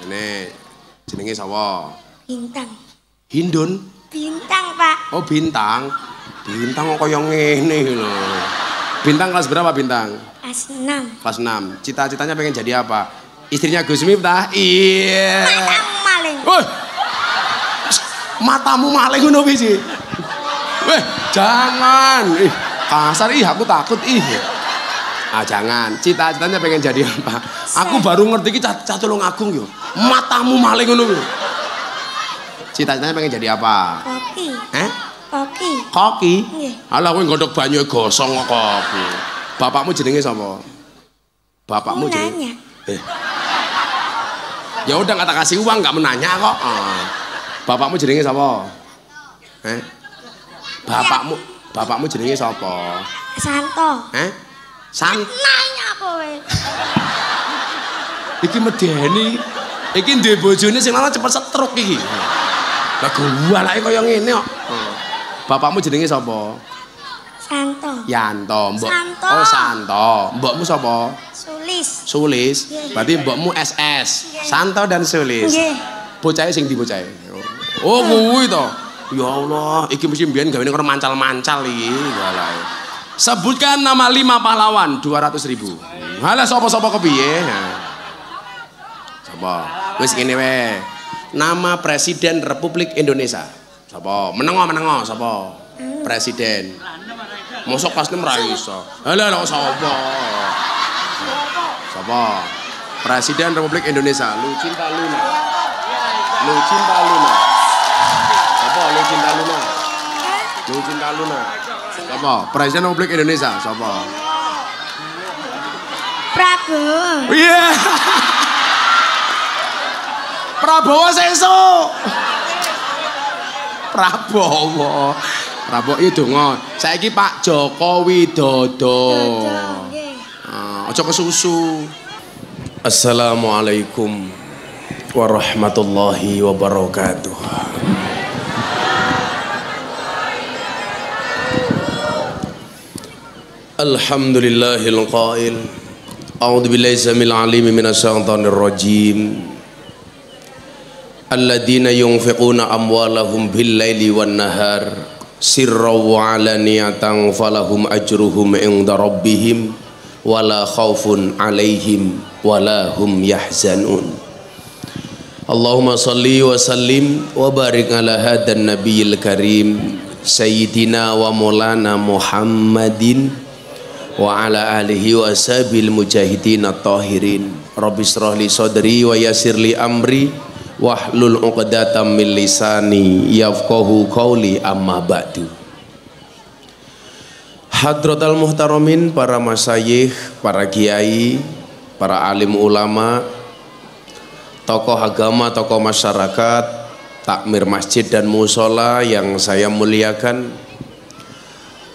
Ini jenenge sapa? Bintang. Hindun? Bintang, Pak. Oh, Bintang. Bintang kok kaya ngene lho. Bintang kelas berapa Bintang? Kelas 6. Kelas 6. Cita-citanya pengen jadi apa? Istrinya Gus Miftah? Iya. Matamu maling. Woi. Matamu maling ngono piye sih? Weh, jangan. Kasar aku takut jangan. Cita-citanya pengen jadi apa? Aku baru ngerti iki cah Tulungagung yo. Matamu maling ngono kuwi. Cita-citanya pengen jadi apa? Koki. Koki. Koki? Nggih. Alah kowe nggodhog banyu gosong kok koki. Bapakmu jenenge sapa? Bapakmu jenenge? Ya udah nggak tak kasih uang nggak menanya kok. Bapakmu jenenge sapa? Bapakmu jenenge sapa? Santo. Nanya kowe. Iki medeni. Iki duwe bojone sing lanang cepet stroke iki. Lah gua lake kaya ngene kok. Bapakmu jenenge sapa? Santo. Yanto, mbok. Santo. Oh, Santo. Mbokmu sapa? Sulis. Sulis. Berarti mbokmu SS. Santo dan Sulis. Nggih. Bocahe sing ndi bocahe? Oh, kuwi to. Ya Allah, iki mesti mbiyen gawene karo mancal-mancal iki. Walae. Sebutkan nama 5 pahlawan 200.000. Halah sapa-sapa kepiye? Sapa? Wis ngene wae. Nama Presiden Republik Indonesia. Sapa? Menengo sapa? Presiden. Mosok pas nem ra iso. Halah lho sapa? Sapa? Presiden Republik Indonesia. Lucinta Luna. Lucinta Luna. Sapa Lucinta Luna? Lucinta Luna. Sapa? Presiden Republik Indonesia. Sapa? Prabowo. Iya. Prabowo sesuk. Prabowo. Prabowo iki donga. Saiki Pak Joko Widodo. Aja kesusu. Assalamualaikum warahmatullahi wabarakatuh. Alhamdulillahil qail. A'udzu billahi samil alim minasyaitonir rajim. Alladzina yunfiquna amwalahum bil laili wan nahar sirran wa alaniyatan falahum ajruhum 'inda rabbihim wala khaufun 'alaihim wala hum yahzanun. Allahumma shalli wa sallim wa barik ala hadan nabiyil karim sayyidina wa maulana Muhammadin wa ala alihi wa ashabil mujahidin at-tahirin. Rabbi shrah li sadri wa yassir li amri wahlul 'uqdatam min lisani yafqahu qawli, amma ba'du. Hadratal muhtaramin, para masyayikh, para kiai, para alim ulama, tokoh agama, tokoh masyarakat, takmir masjid dan musola yang saya muliakan,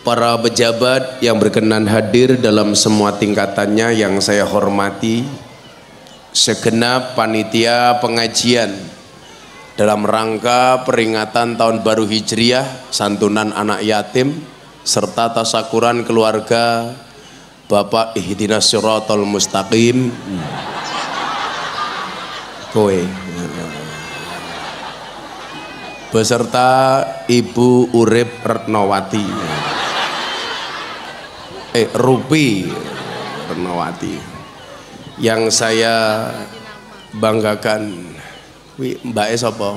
para pejabat yang berkenan hadir dalam semua tingkatannya yang saya hormati, segenap panitia pengajian dalam rangka peringatan Tahun Baru Hijriah, santunan anak yatim, serta tasakuran keluarga Bapak Ihdinas Shiratal Mustaqim. Kowe beserta Ibu Urip Retnowati, Rupi Retnowati, yang saya banggakan. Mbake sapa?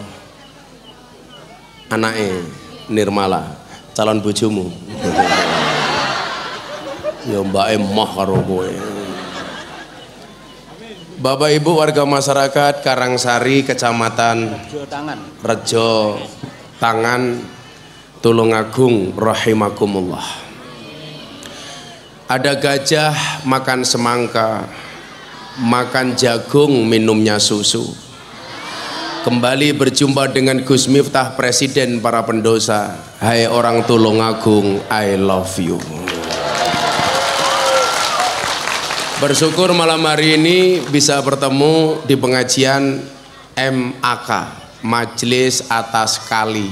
Anake Nirmala, calon bojomu. Ya mbake mah karo kowe. Bapak Ibu warga masyarakat Karangsari, Kecamatan Rejo Tangan, Tulungagung, rahimakumullah. Ada gajah makan semangka, makan jagung, minumnya susu. Kembali berjumpa dengan Gus Miftah, Presiden para pendosa. Hai orang Tulungagung, I love you. Bersyukur malam hari ini bisa bertemu di pengajian MAK, Majelis Atas Kali,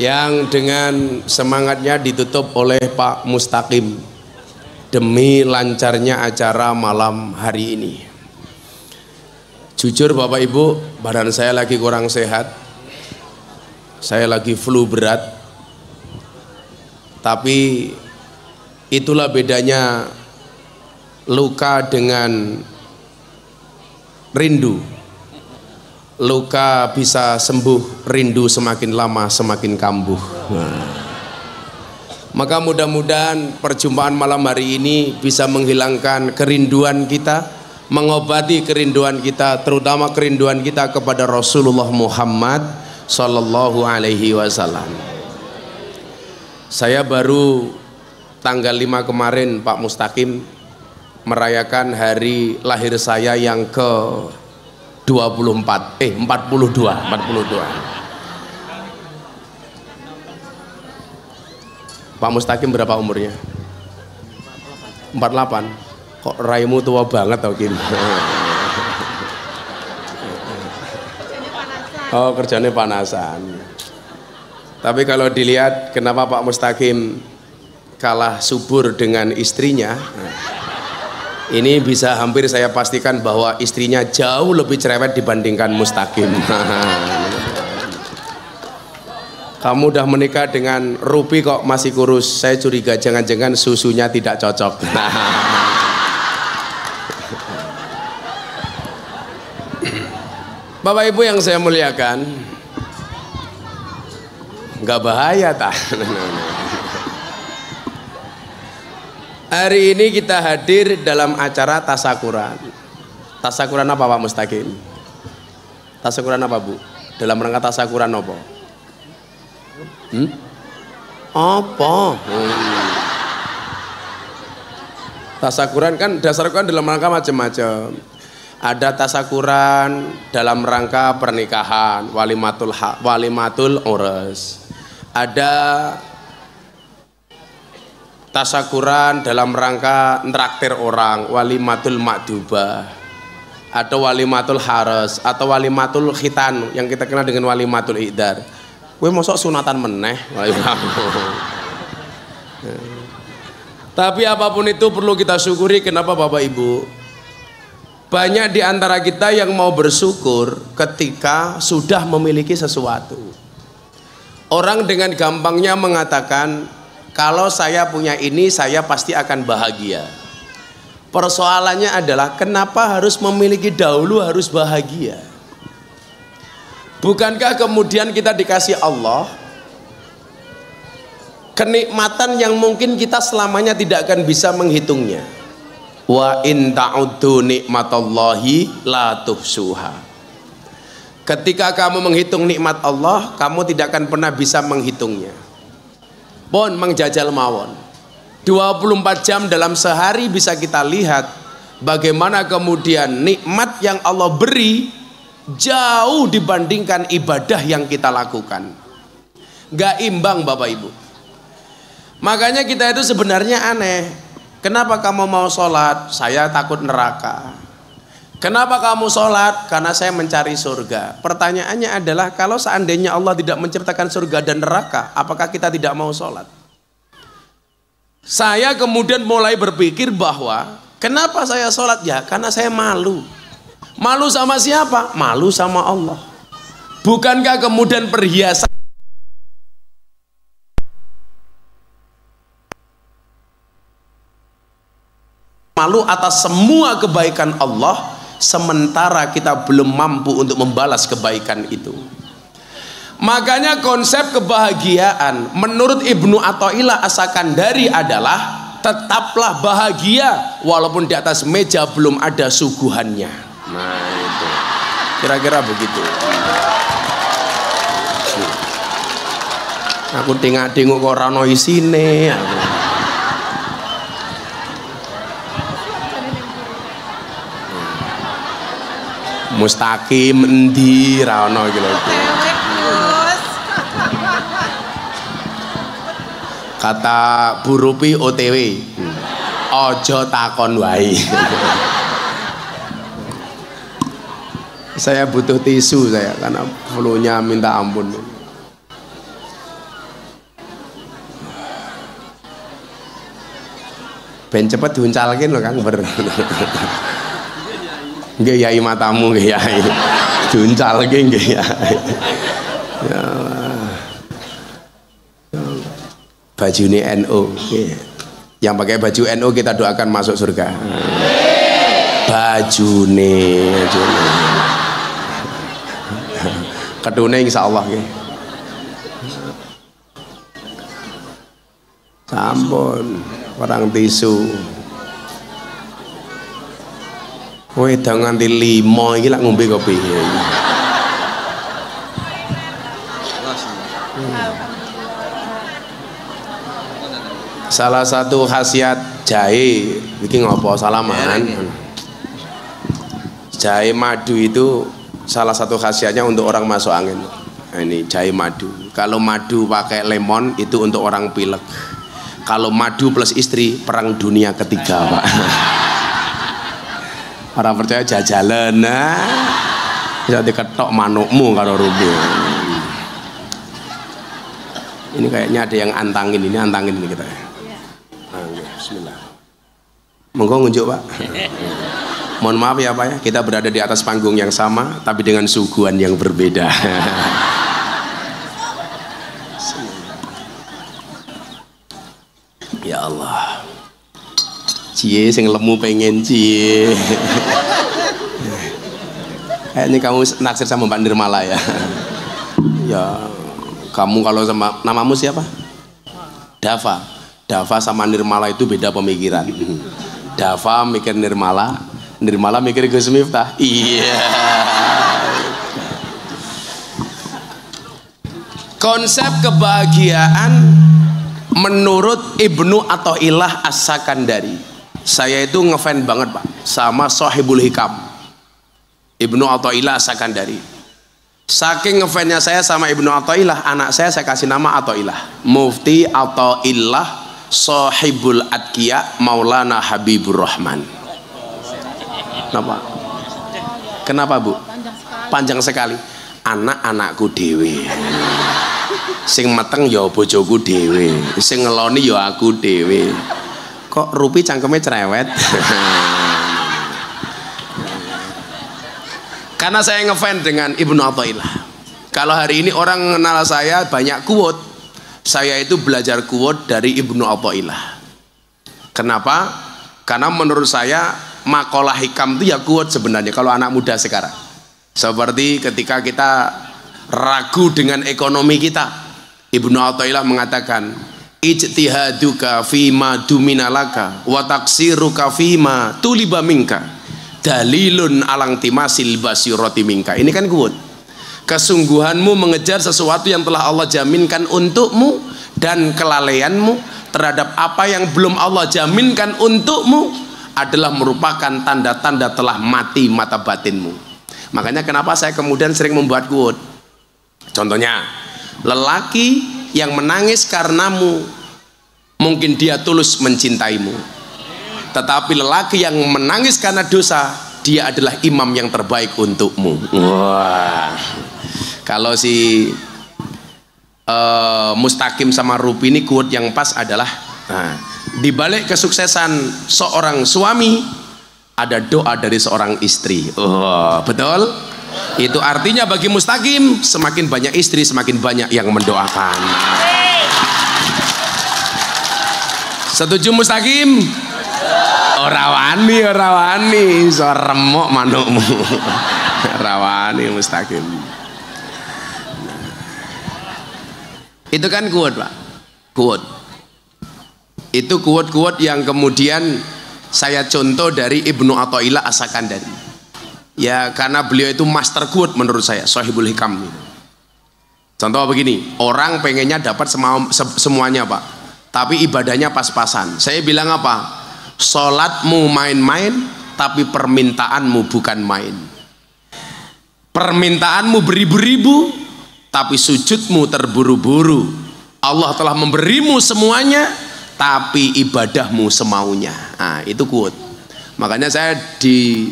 yang dengan semangatnya ditutup oleh Pak Mustaqim. demi lancarnya acara malam hari ini. Jujur Bapak Ibu, badan saya lagi kurang sehat. Saya lagi flu berat. Tapi itulah bedanya luka dengan rindu. Luka bisa sembuh, rindu semakin lama semakin kambuh. Maka mudah-mudahan perjumpaan malam hari ini bisa menghilangkan kerinduan kita, mengobati kerinduan kita, terutama kerinduan kita kepada Rasulullah Muhammad Sallallahu Alaihi Wasallam. Saya baru tanggal 5 kemarin Pak Mustaqim merayakan hari lahir saya yang ke 42. Pak Mustaqim berapa umurnya? 48. Kok raimu tua banget tau Kim? Oh, kerjanya panasan. Tapi kalau dilihat kenapa Pak Mustaqim kalah subur dengan istrinya, ini bisa hampir saya pastikan bahwa istrinya jauh lebih cerewet dibandingkan Mustaqim. Kamu udah menikah dengan Rupi kok masih kurus. Saya curiga jangan-jangan susunya tidak cocok. Bapak Ibu yang saya muliakan, nggak bahaya tak? Hari ini kita hadir dalam acara tasakuran. Tasakuran apa Pak Mustaqim? Tasakuran apa Bu? Dalam rangka tasakuran apa? Apa? Tasakuran kan tasakuran dalam rangka macam-macam. Ada tasakuran dalam rangka pernikahan, walimatul urus. Ada tasakuran dalam rangka nraktir orang, walimatul makdubah, atau walimatul haras, atau walimatul khitan yang kita kenal dengan walimatul idar. Kowe mosok sunatan meneh. Tapi apapun itu perlu kita syukuri. Kenapa Bapak Ibu? Banyak di antara kita yang mau bersyukur ketika sudah memiliki sesuatu. Orang dengan gampangnya mengatakan, kalau saya punya ini saya pasti akan bahagia. Persoalannya adalah kenapa harus memiliki dahulu harus bahagia? Bukankah kemudian kita dikasih Allah kenikmatan yang mungkin kita selamanya tidak akan bisa menghitungnya. Wa in ta'uddu nikmatallahi la tuhsuha. Ketika kamu menghitung nikmat Allah, kamu tidak akan pernah bisa menghitungnya. Pon mengjajal mawon. 24 jam dalam sehari bisa kita lihat bagaimana kemudian nikmat yang Allah beri jauh dibandingkan ibadah yang kita lakukan. Gak imbang Bapak Ibu. Makanya kita itu sebenarnya aneh. Kenapa kamu mau sholat? Saya takut neraka. Kenapa kamu sholat? Karena saya mencari surga. Pertanyaannya adalah, kalau seandainya Allah tidak menciptakan surga dan neraka, apakah kita tidak mau sholat? Saya kemudian mulai berpikir bahwa kenapa saya sholat? Ya karena saya malu. Malu sama siapa? Malu sama Allah. Bukankah kemudian perhiasan malu atas semua kebaikan Allah, sementara kita belum mampu untuk membalas kebaikan itu? Makanya konsep kebahagiaan menurut Ibnu Athaillah As-Sakandari adalah tetaplah bahagia walaupun di atas meja belum ada suguhannya. Nah itu kira-kira begitu. Aku tengok kok ora ono isine. Mustaqim endi ra ono iki lho. Kata Bu Rupi OTW. Ojo takon wae. Saya butuh tisu saya karena flu-nya minta ampun. Ben cepet diuncalkin lho Kang ber. Nggih yai matamu nggih yai. Diuncalke nggih yai. Ya Allah. Bajune NU. Yang pakai baju NU kita doakan masuk surga. Bajune. Kedune insyaallah nggih. Sampun, orang tisu. Kowe dang nganti 5 iki lak ngombe kopi. Salah satu khasiat jahe iki ngopo salaman. Jahe madu itu salah satu khasiatnya untuk orang masuk angin. Nah, ini jahe madu. Kalau madu pakai lemon itu untuk orang pilek. Kalau madu plus istri perang dunia ketiga Pak. Orang percaya jajalan bisa diketok manukmu kalau rugi. Ini kayaknya ada yang antangin ini kita. Nah, bismillah. Monggo ngunjuk Pak. Mohon maaf ya Pak ya, kita berada di atas panggung yang sama tapi dengan suguhan yang berbeda. Ya Allah, cie sing lemu pengen cie. Ini kamu naksir sama Mbak Nirmala ya? Ya, kamu kalau sama namamu siapa? Dava. Dava sama Nirmala itu beda pemikiran. Dava mikir Nirmala, Nirmala mikir Gus Miftah. Iya. Konsep kebahagiaan menurut Ibnu Athaillah As-Sakandari, saya itu ngefans banget Pak sama Shahibul Hikam Ibnu Athaillah As-Sakandari. Saking ngefansnya saya sama Ibnu Athaillah, anak saya kasih nama Athaillah, Mufti Athaillah Shahibul Atqiya Maulana Habibur Rahman. Kenapa Bu? Panjang sekali. Anak-anakku dewe, sing meteng ya bojoku dhewe, sing ngeloni ya aku dhewe. Kok Rupi cangkeme cerewet? Karena saya ngefans dengan Ibnu Athaillah. Kalau hari ini orang mengenal saya banyak quote, saya itu belajar quote dari Ibnu Athaillah. Kenapa? Karena menurut saya makalah hikam itu ya quote sebenarnya kalau anak muda sekarang. Seperti ketika kita ragu dengan ekonomi kita, Ibnu Athaillah mengatakan ijtihaduka fima duminalaka wa taksiruka fima tuliba minka dalilun alang timasil basirati minka. Ini kan quote. Kesungguhanmu mengejar sesuatu yang telah Allah jaminkan untukmu dan kelalaianmu terhadap apa yang belum Allah jaminkan untukmu adalah merupakan tanda-tanda telah mati mata batinmu. Makanya kenapa saya kemudian sering membuat quote. Contohnya, lelaki yang menangis karenamu mungkin dia tulus mencintaimu, tetapi lelaki yang menangis karena dosa dia adalah imam yang terbaik untukmu. Wah, kalau si Mustaqim sama Rupi ini quote yang pas adalah di balik kesuksesan seorang suami ada doa dari seorang istri. Oh, betul? Itu artinya bagi Mustaqim semakin banyak istri semakin banyak yang mendoakan. Setuju Mustaqim? Ora wani so remuk manukmu. Ora wani Mustaqim. Itu kan quote Pak, quote. Itu quote-quote yang kemudian saya contoh dari Ibnu Athaillah As-Sakandari. Ya karena beliau itu master quote menurut saya, Shahibul Hikam. Contoh begini, orang pengennya dapat semuanya Pak, tapi ibadahnya pas-pasan. Saya bilang apa? Sholatmu main-main, tapi permintaanmu bukan main. Permintaanmu beribu-ribu, tapi sujudmu terburu-buru. Allah telah memberimu semuanya, tapi ibadahmu semaunya. Nah, itu quote. Makanya saya di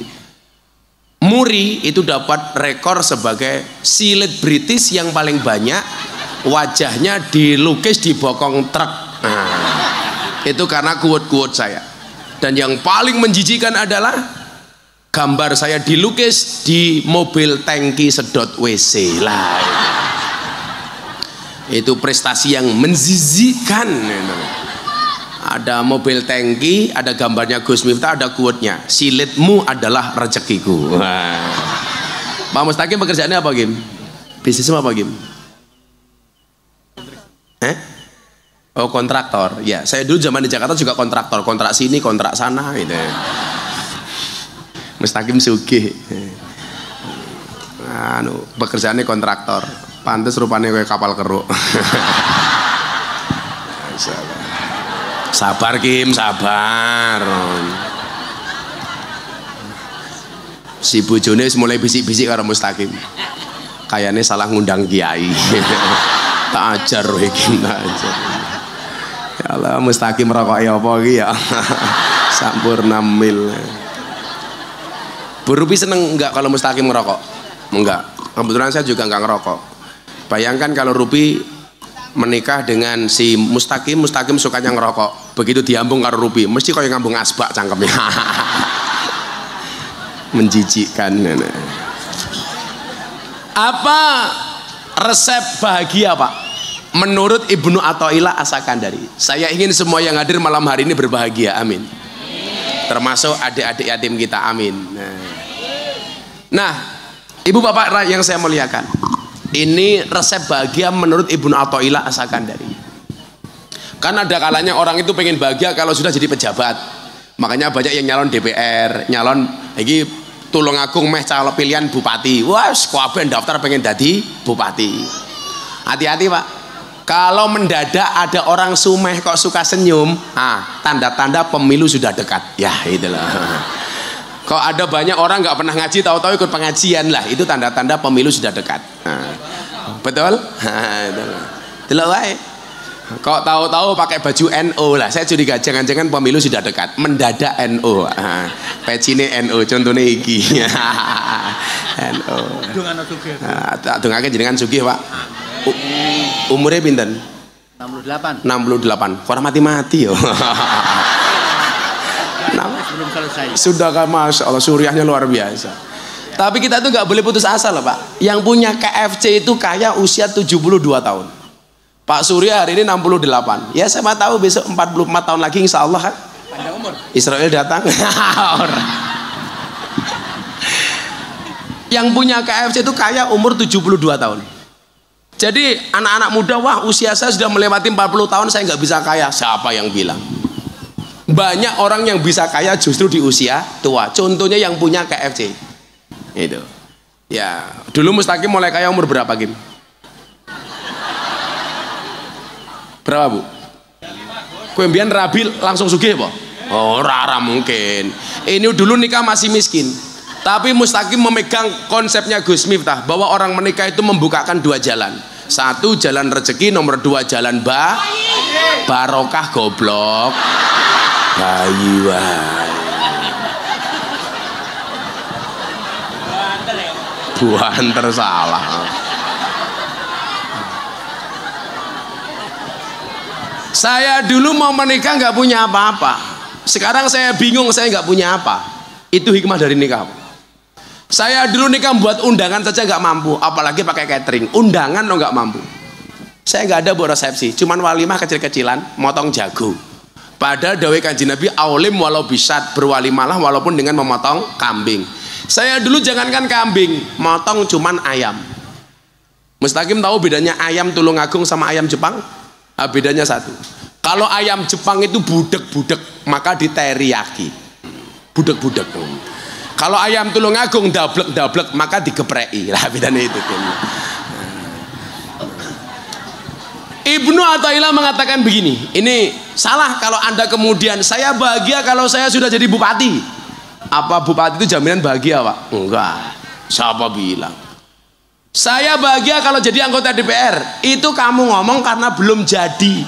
Muri itu dapat rekor sebagai selebritis yang paling banyak wajahnya dilukis di bokong truk. Nah, itu karena quote-quote saya. Dan yang paling menjijikan adalah gambar saya dilukis di mobil tangki sedot WC lah. Itu prestasi yang menjijikan. Ada mobil tangki, ada gambarnya Gus Miftah, ada quote-nya, silitmu adalah rezekiku. Pak Mustaqim pekerjaannya apa, Gim? Bisnisnya apa, Gim? Oh, kontraktor. Ya, saya dulu zaman di Jakarta juga kontraktor, kontrak sini, kontrak sana gitu. Mustaqim sugih. Pekerjaannya kontraktor. Pantes rupanya kayak kapal keruk. Sabar, Kim, sabar. Si bojone mulai bisik-bisik karo Mustaqim. Kayaknya salah ngundang kiai. Tak ajar Kim, tak ajar. Ya Allah, Mustaqim merokok ya apa iki ya. Sampurna mil. Bu Rupi seneng enggak kalau Mustaqim ngerokok? Enggak. Kebetulan saya juga enggak ngerokok. Bayangkan kalau Rupi menikah dengan si Mustaqim, Mustaqim sukanya ngerokok. Begitu diambung karo Rupi, mesti kaya ngambung asbak cangkemnya. Menjijikkan. Apa resep bahagia, Pak? Menurut Ibnu Athaillah As-Sakandari. Saya ingin semua yang hadir malam hari ini berbahagia, amin. Termasuk adik-adik yatim kita, amin. Nah, ibu bapak yang saya muliakan, ini resep bahagia menurut Ibnu Athaillah As-Sakandari. Karena ada kalanya orang itu pengen bahagia kalau sudah jadi pejabat. Makanya banyak yang nyalon DPR, nyalon lagi Tulungagung meh calon pilihan bupati. Wah, kabeh daftar pengen jadi bupati. Hati-hati, Pak. Kalau mendadak ada orang sumeh kok suka senyum, tanda-tanda pemilu sudah dekat. Ya, itulah. Kok ada banyak orang nggak pernah ngaji, tahu-tahu ikut pengajian lah, itu tanda-tanda pemilu sudah dekat. Betul? Delok wae. Kok tahu-tahu pakai baju NO lah, saya curiga jangan-jangan pemilu sudah dekat. Mendadak NO. Pecine NO, contohnya iki. NO. Tak dongake jenengan sugih, Pak. Umurnya pinten? 68. 68. Kok mati-mati yo. Belum selesai. Sudah kan, Masya Allah, suriahnya luar biasa. Tapi kita tuh nggak boleh putus asa loh, Pak. Yang punya KFC itu kaya usia 72 tahun. Pak Surya hari ini 68. Ya saya tahu besok 44 tahun lagi insya Allah kan. Panjang umur. Israel datang. Yang punya KFC itu kaya umur 72 tahun. Jadi anak-anak muda, wah usia saya sudah melewati 40 tahun saya nggak bisa kaya. Siapa yang bilang? Banyak orang yang bisa kaya justru di usia tua. Contohnya yang punya KFC. Itu. Ya, dulu Mustaqim mulai kaya umur berapa, Kim? Berapa, Bu? Kowe mbiyen rabi langsung sugih apa? Oh, rara mungkin. Ini dulu nikah masih miskin. Tapi Mustaqim memegang konsepnya Gus Miftah bahwa orang menikah itu membukakan dua jalan. Satu jalan rezeki, nomor dua jalan barokah goblok. Bayi wae. Buanter salah. Saya dulu mau menikah nggak punya apa-apa. Sekarang saya bingung saya nggak punya apa. Itu hikmah dari nikah. Saya dulu nikah buat undangan saja nggak mampu, apalagi pakai catering. Undangan lo nggak mampu. Saya nggak ada buat resepsi, cuman walimah kecil-kecilan, motong jago. Padahal dawai Kanjeng Nabi, aulim walau bisat, berwalimalah walaupun dengan memotong kambing. Saya dulu jangankan kambing, motong cuman ayam. Mustaqim tahu bedanya ayam Tulungagung sama ayam Jepang? Bedanya satu. Kalau ayam Jepang itu budek-budek, maka diteriyaki. Budek-budek. Kalau ayam Tulungagung dablek-dablek, maka digepreki. Lah bedanya itu. Ibnu Athaillah mengatakan begini, ini salah kalau Anda kemudian saya bahagia kalau saya sudah jadi bupati. Apa bupati itu jaminan bahagia, Pak? Enggak. Siapa bilang? Saya bahagia kalau jadi anggota DPR. Itu kamu ngomong karena belum jadi.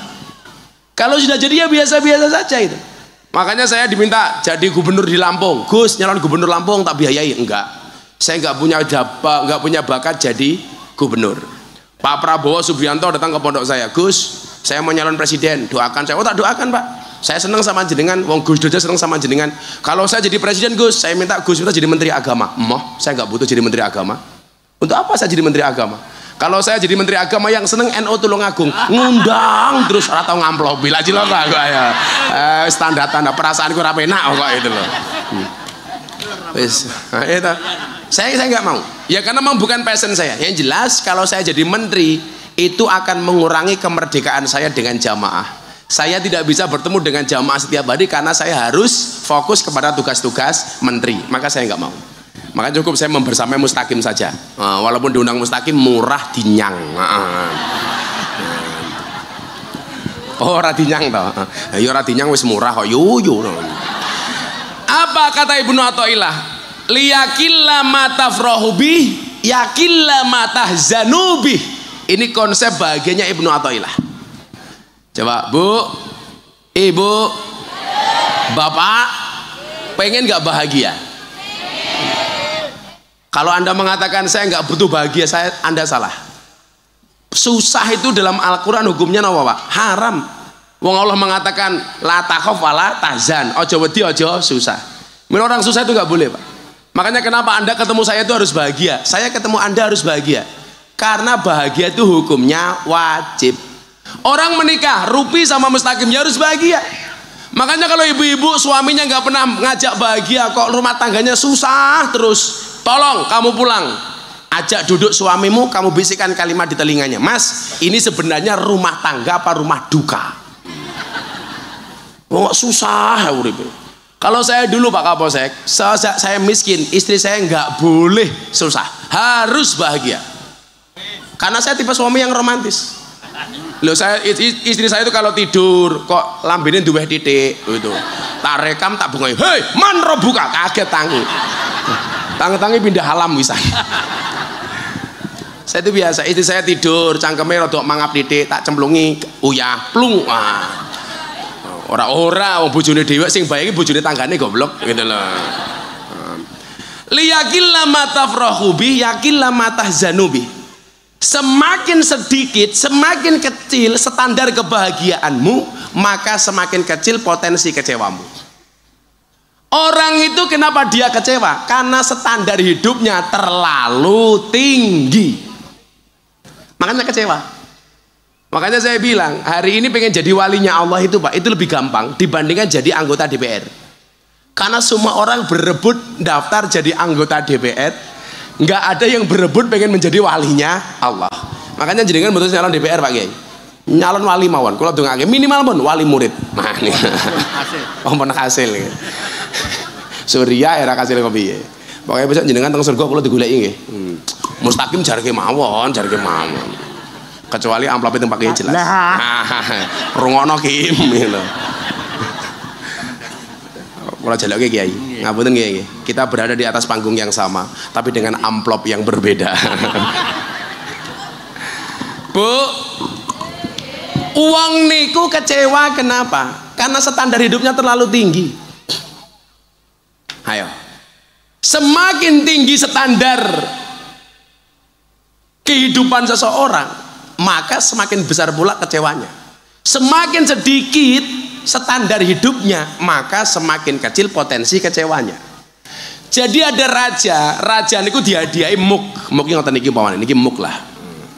Kalau sudah jadi ya biasa-biasa saja itu. Makanya saya diminta jadi gubernur di Lampung. Gus, nyalon gubernur Lampung tak biayai. Enggak. Saya nggak punya bakat jadi gubernur. Pak Prabowo Subianto datang ke pondok saya. Gus, saya mau nyalon presiden. Doakan saya. Oh tak doakan, Pak. Saya senang sama jenengan, wong Gus Dur senang sama jenengan. Kalau saya jadi presiden Gus, saya minta Gus Dur jadi menteri agama. Moh, saya nggak butuh jadi menteri agama. Untuk apa saya jadi menteri agama? Kalau saya jadi menteri agama yang seneng NU Tulungagung, ngundang terus atau ngamplopi lah cilok ya. Standar tanda perasaanku ora penak kok itu loh. Wis, itu. Saya nggak mau. Ya karena memang bukan passion saya. Yang jelas kalau saya jadi menteri itu akan mengurangi kemerdekaan saya dengan jamaah. Saya tidak bisa bertemu dengan jamaah setiap hari karena saya harus fokus kepada tugas-tugas menteri. Maka saya nggak mau. Maka cukup saya membersamai Mustaqim saja. Walaupun diundang Mustaqim murah dinyang. Oh, ora dinyang toh. Ya ora dinyang wis murah kok. Yo. Apa kata Ibnu Athaillah? Liyakilla ma tafrahu bi, yakilla ma tahzanu bi. Ini konsep bahagianya Ibnu Athaillah. Coba Bu, Ibu, Bapak, pengen nggak bahagia? Kalau Anda mengatakan saya nggak butuh bahagia, Anda salah. Susah itu dalam Al-Quran hukumnya apa Pak? Haram. Wong Allah mengatakan la takhaf wala tahzan. Ojo wedi ojo susah. Orang susah itu nggak boleh Pak. Makanya kenapa Anda ketemu saya itu harus bahagia? Saya ketemu Anda harus bahagia. Karena bahagia itu hukumnya wajib. Orang menikah, Rupi sama Mustaqim ya harus bahagia. Makanya kalau ibu-ibu suaminya nggak pernah ngajak bahagia, kok rumah tangganya susah terus, tolong kamu pulang, ajak duduk suamimu, kamu bisikan kalimat di telinganya, Mas, ini sebenarnya rumah tangga apa rumah duka? Oh, susah Uripe. Kalau saya dulu Pak Kapolsek, saya miskin, istri saya nggak boleh susah, harus bahagia. Karena saya tipe suami yang romantis. Loh, istri saya itu kalau tidur kok lambene duweh titik gitu. Tak rekam tak bungoi. Hei, man robuka, kaget tangi. Tangi pindah alam wisan. Saya itu biasa, istri saya tidur, cangkeme rodok mangap titik, tak cemplungi uyah, plung. Ora wong bojone dhewe sing bayangi bojone tanggane goblok gitu loh. Liyakilla ma tafrahu bi, yakilla ma tahzanu bi. Semakin sedikit, semakin kecil standar kebahagiaanmu, maka semakin kecil potensi kecewamu. Orang itu kenapa dia kecewa? Karena standar hidupnya terlalu tinggi, makanya kecewa. Makanya saya bilang hari ini pengen jadi walinya Allah itu Pak, itu lebih gampang dibandingkan jadi anggota DPR. Karena semua orang berebut daftar jadi anggota DPR, nggak ada yang berebut pengen menjadi walinya Allah. Makanya jenengan betul nyalon DPR Pak Kiai, nyalon wali mawon. Kalau dongake minimal pun wali murid. Nah ini pun hasil. Surya era hasil kopi. Pokoknya besok jenengan teng surga kalau digoleki nggih. Mustaqim jarke mawon. Kecuali amplop itu Pak Kiai jelas. Rungokno Kim gitu. Kalau jaluk Kiai, ngapunten Kiai, kita berada di atas panggung yang sama, tapi dengan amplop yang berbeda. Bu, uang niku kecewa kenapa? Karena standar hidupnya terlalu tinggi. Ayo, semakin tinggi standar kehidupan seseorang, maka semakin besar pula kecewanya. Semakin sedikit standar hidupnya, maka semakin kecil potensi kecewanya. Jadi ada raja niku dihadiahi muk iki ngoten niki pawane, niki muk lah.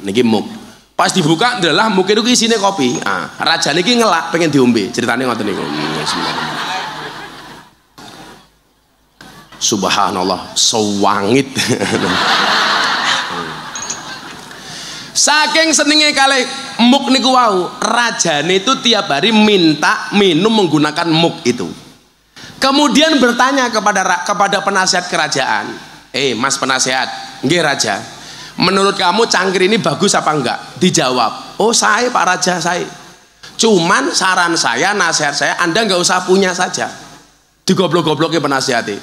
Niki muk. Pas dibuka adalah muk itu isine kopi. Raja niki ngelak pengen diombe. Ceritane ngoten niku. Subhanallah, sewangit. Saking senengnya kali muk niku wau, rajane itu tiap hari minta minum menggunakan muk itu. Kemudian bertanya kepada penasihat kerajaan, Mas penasihat, nggih raja, menurut kamu cangkir ini bagus apa enggak? Dijawab, oh saya Pak Raja saya. Cuman saran saya, nasihat saya, Anda nggak usah punya saja. Digoblok-gobloknya penasihatnya.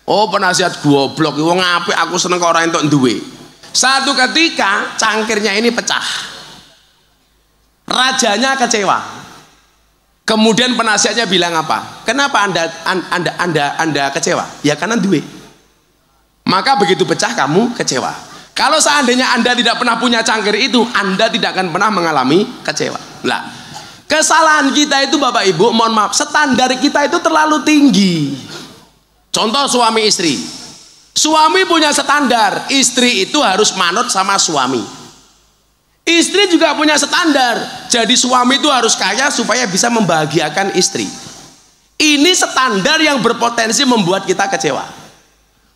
Oh penasihat goblok, wong apik aku seneng kok ora entuk duwe. Satu ketika cangkirnya ini pecah, rajanya kecewa. Kemudian penasihatnya bilang apa? Kenapa anda kecewa? Ya karena duit. Maka begitu pecah kamu kecewa. Kalau seandainya Anda tidak pernah punya cangkir itu, Anda tidak akan pernah mengalami kecewa. Lah, Kesalahan kita itu Bapak Ibu, mohon maaf, standar kita itu terlalu tinggi. Contoh suami istri. Suami punya standar, istri itu harus manut sama suami. Istri juga punya standar, jadi suami itu harus kaya supaya bisa membahagiakan istri. Ini standar yang berpotensi membuat kita kecewa.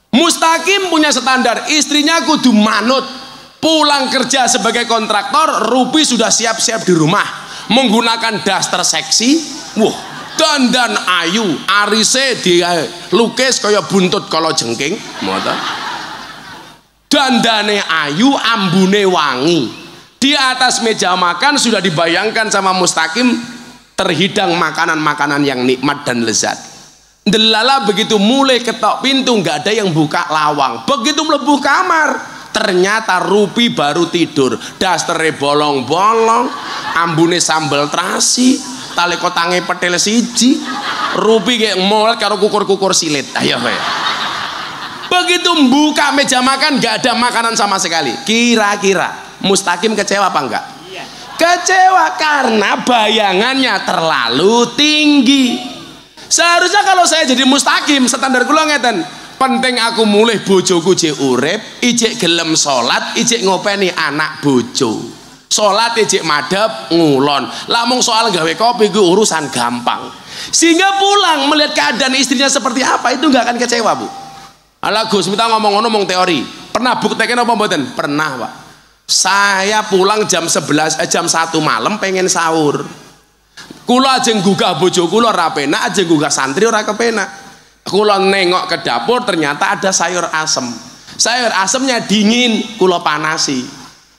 Mustaqim punya standar, istrinya kudu manut. Pulang kerja sebagai kontraktor, Rupi sudah siap-siap di rumah, menggunakan daster seksi, dandan ayu, arise dilukis kaya buntut kala jengking, dandane ayu, ambune wangi. Di atas meja makan sudah dibayangkan sama Mustaqim terhidang makanan-makanan yang nikmat dan lezat. Delala begitu mulai ketok pintu nggak ada yang buka lawang. Begitu mlebu kamar, ternyata Rupi baru tidur, dastere bolong-bolong, ambune sambal terasi, tali kotange petel siji, Rupi kayak mall karo kukur-kukur silit. Ayo ya. Begitu buka meja makan nggak ada makanan sama sekali. Kira-kira Mustaqim kecewa apa enggak? Iya. Kecewa karena bayangannya terlalu tinggi. Seharusnya kalau saya jadi Mustaqim, standar kula ngeten, penting aku mulih bojoku jek urip, ijek gelem salat, ijek ngopeni anak bojo. Salat ijek madhep ngulon. Lamun soal gawe kopi ku urusan gampang. Sehingga pulang melihat keadaan istrinya seperti apa itu nggak akan kecewa, Bu. Ala Gus minta ngomong-ngomong teori. Pernah buktikan apa mboten? Pernah, Pak. Saya pulang jam 1 malam pengen sahur. Kula ajeng gugah bojo kula ora penak, ajeng gugah santri ora kepenak. Kula nengok ke dapur ternyata ada sayur asem. Sayur asemnya dingin, kula panasi.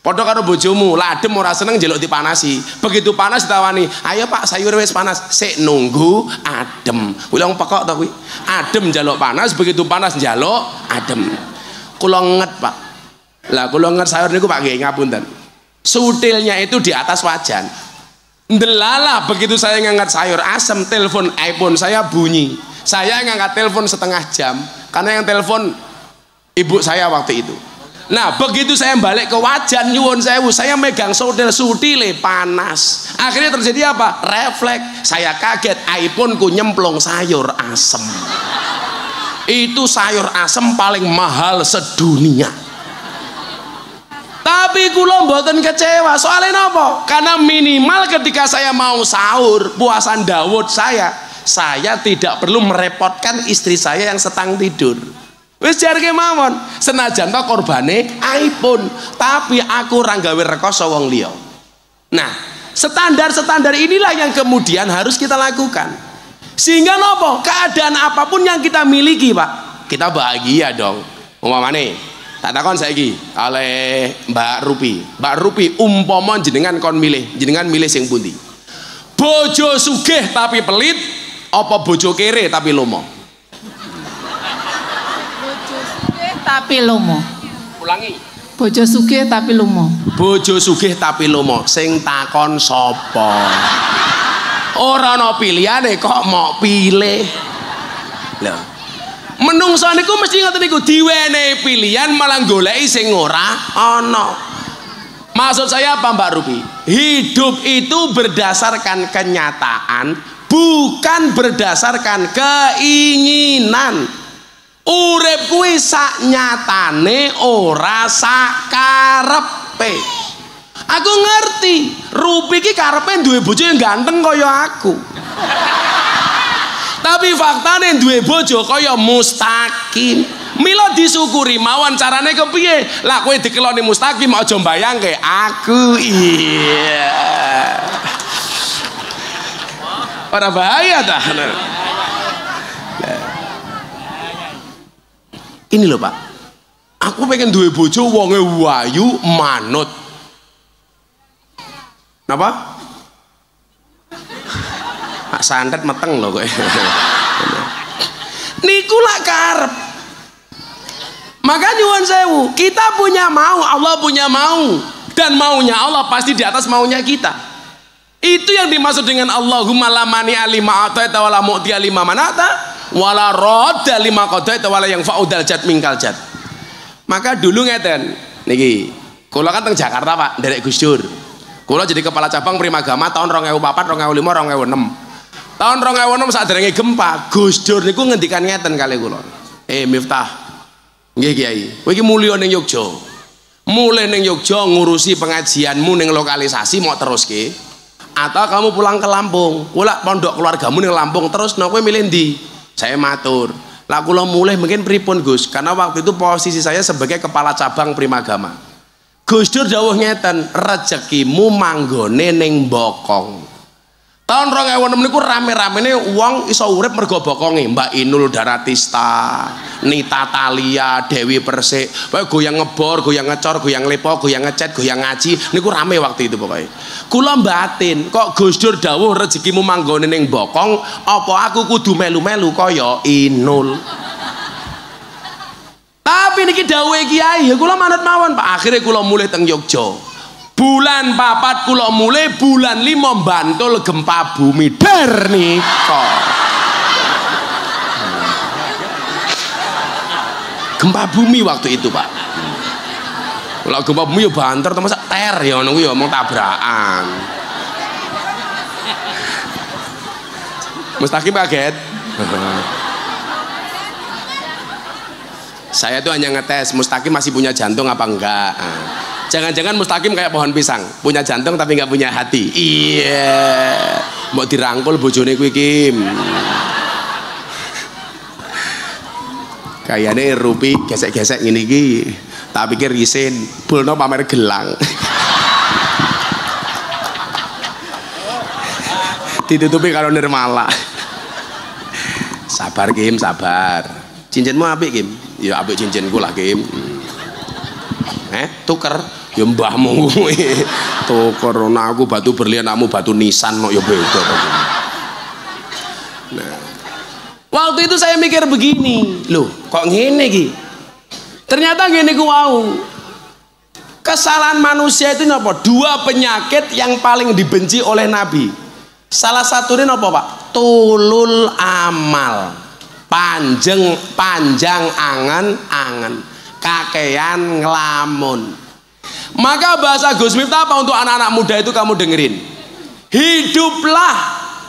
Padha karo bojomu, ladem ora seneng njaluk dipanasi. Begitu panas ditawani, "Ayo Pak, sayur wis panas." Sik nunggu adem. Ulang pekok to kuwi. Adem njaluk panas, begitu panas njaluk adem. Kula nget, Pak. Lah kula nget sayur niku Pak nggih ngapunten. Sutilnya itu di atas wajan. Ndelala begitu saya ngangkat sayur asem, telepon iPhone saya bunyi. Saya ngangkat telepon setengah jam karena yang telepon ibu saya waktu itu. Nah begitu saya balik ke wajan nyuwun sewu, saya megang sutile panas. Akhirnya terjadi apa? Refleks. Saya kaget, iPhone ku nyemplung sayur asem. Itu sayur asem paling mahal sedunia. Tapi kula mboten kecewa. Soalnya napa? Karena minimal ketika saya mau sahur, puasan Daud saya tidak perlu merepotkan istri saya yang sedang tidur. Wis jarke mawon. Senajan to korbane iPhone, tapi aku ora gawe rekoso wong liya. Nah, standar-standar inilah yang kemudian harus kita lakukan. Sehingga napa? Keadaan apapun yang kita miliki, Pak, kita bahagia dong. Umpamane tak takon saiki oleh Mbak Rupi, umpama jenengan kon jenengan milih sing pundi? Bojo sugih tapi pelit apa bojo kere tapi lomo? Bojo sugih tapi lomo. Ulangi. Bojo sugih tapi lomo. Bojo sugih tapi lomo. Sing takon sapa? Ora ana pilihane kok mau pilih. Lho. Menungso niku mesti ngoten niku, diwenehi pilihan malah goleki sing ora ana. Maksud saya apa Mbak Rupi? Hidup itu berdasarkan kenyataan, bukan berdasarkan keinginan. Urip kuwi sak nyatane ora sak karepe. Aku ngerti, Rupi ki karepe duwe bojo yang ganteng kaya aku. Tapi faktane duwe bojo kaya Mustaqim. Mila disyukuri mawon, carane kepiye? Lah kowe dikeloni Mustaqim aja mbayangke aku. Iya. Ora bahaya ta? Ini loh Pak. Aku pengen duwe bojo wonge wayu manut. Napa? Santet meteng loh kowe. Niku lak karep. Maka nyuwun sewu, kita punya mau, Allah punya mau, dan maunya Allah pasti di atas maunya kita. Itu yang dimaksud dengan Allahumma la mani alima ataita wala mu'ti alima manata wala radda lima qadaita wala yang fa'udal jad mingkal jad. Maka dulu ngeten niki, kula kan teng Jakarta Pak, nderek Gus Dur. Kula jadi kepala cabang Primagama tahun 2004, 2005, 2006. Tahun 2006 saderenge gempa, Gus Dur niku ngendikan ngeten kali kula. Miftah. Nggih Kiai, kowe iki mulya ning Yogya. Mulai ning Yogya ngurusi pengajianmu ning lokalisasi mau teruske atau kamu pulang ke Lampung. Kula pondok keluargamu ning Lampung terus kowe milih ndi? Saya matur. Lah kula mulih mungkin pripun Gus? Karena waktu itu posisi saya sebagai kepala cabang Primagama. Gus Dur dawuh ngeten, rezekimu manggone ning Bokong. Tahun 2006 niku rame-ramene wong iso urip mergo bokonge, Mbak Inul Daratista, Nita Talia, Dewi Persik, pokoke goyang ngebor, goyang ngecor, goyang lepo, goyang ngecet, goyang ngaji, niku rame waktu itu pokoknya. Kula batin, kok Gus Dur dawuh rezekimu manggone ning Bokong, apa aku kudu melu-melu kaya Inul? Tapi niki dawuhe Kiai, ya kula manut mawon, Pak. Akhirnya kula mulih teng Yogya. Bulan 4 kula mulai, bulan 5 Bantul gempa bumi der nika. Gempa bumi waktu itu, Pak. Kalau gempa bumi ya banter to masa ter ya ngono ya omong tabrakan. Mustaqim kaget. Saya tuh hanya ngetes Mustaqim masih punya jantung apa enggak. Jangan-jangan Mustaqim kayak pohon pisang, punya jantung tapi nggak punya hati. Iya, mau dirangkul bojone kuwi Kim. Kayaknya Rupi gesek-gesek ngene iki. Tak pikir isin, bulno pamer gelang. Ditutupi karo nirmala. Sabar Kim, sabar. Cincinmu apik Kim? Ya apik cincinku lah Kim. Tuker. Ya mbahmu kuwi tuker aku batu berlian, kamu batu nisan kok ya beda. Nah, waktu itu saya mikir begini, loh kok ngene iki? Ternyata ngene ku wau. Kesalahan manusia itu napa? Dua penyakit yang paling dibenci oleh Nabi. Salah satunya napa, Pak? Tulul amal. Panjang angan-angan. Kakean ngelamun. Maka bahasa Gus Miftah apa untuk anak-anak muda itu kamu dengerin. Hiduplah,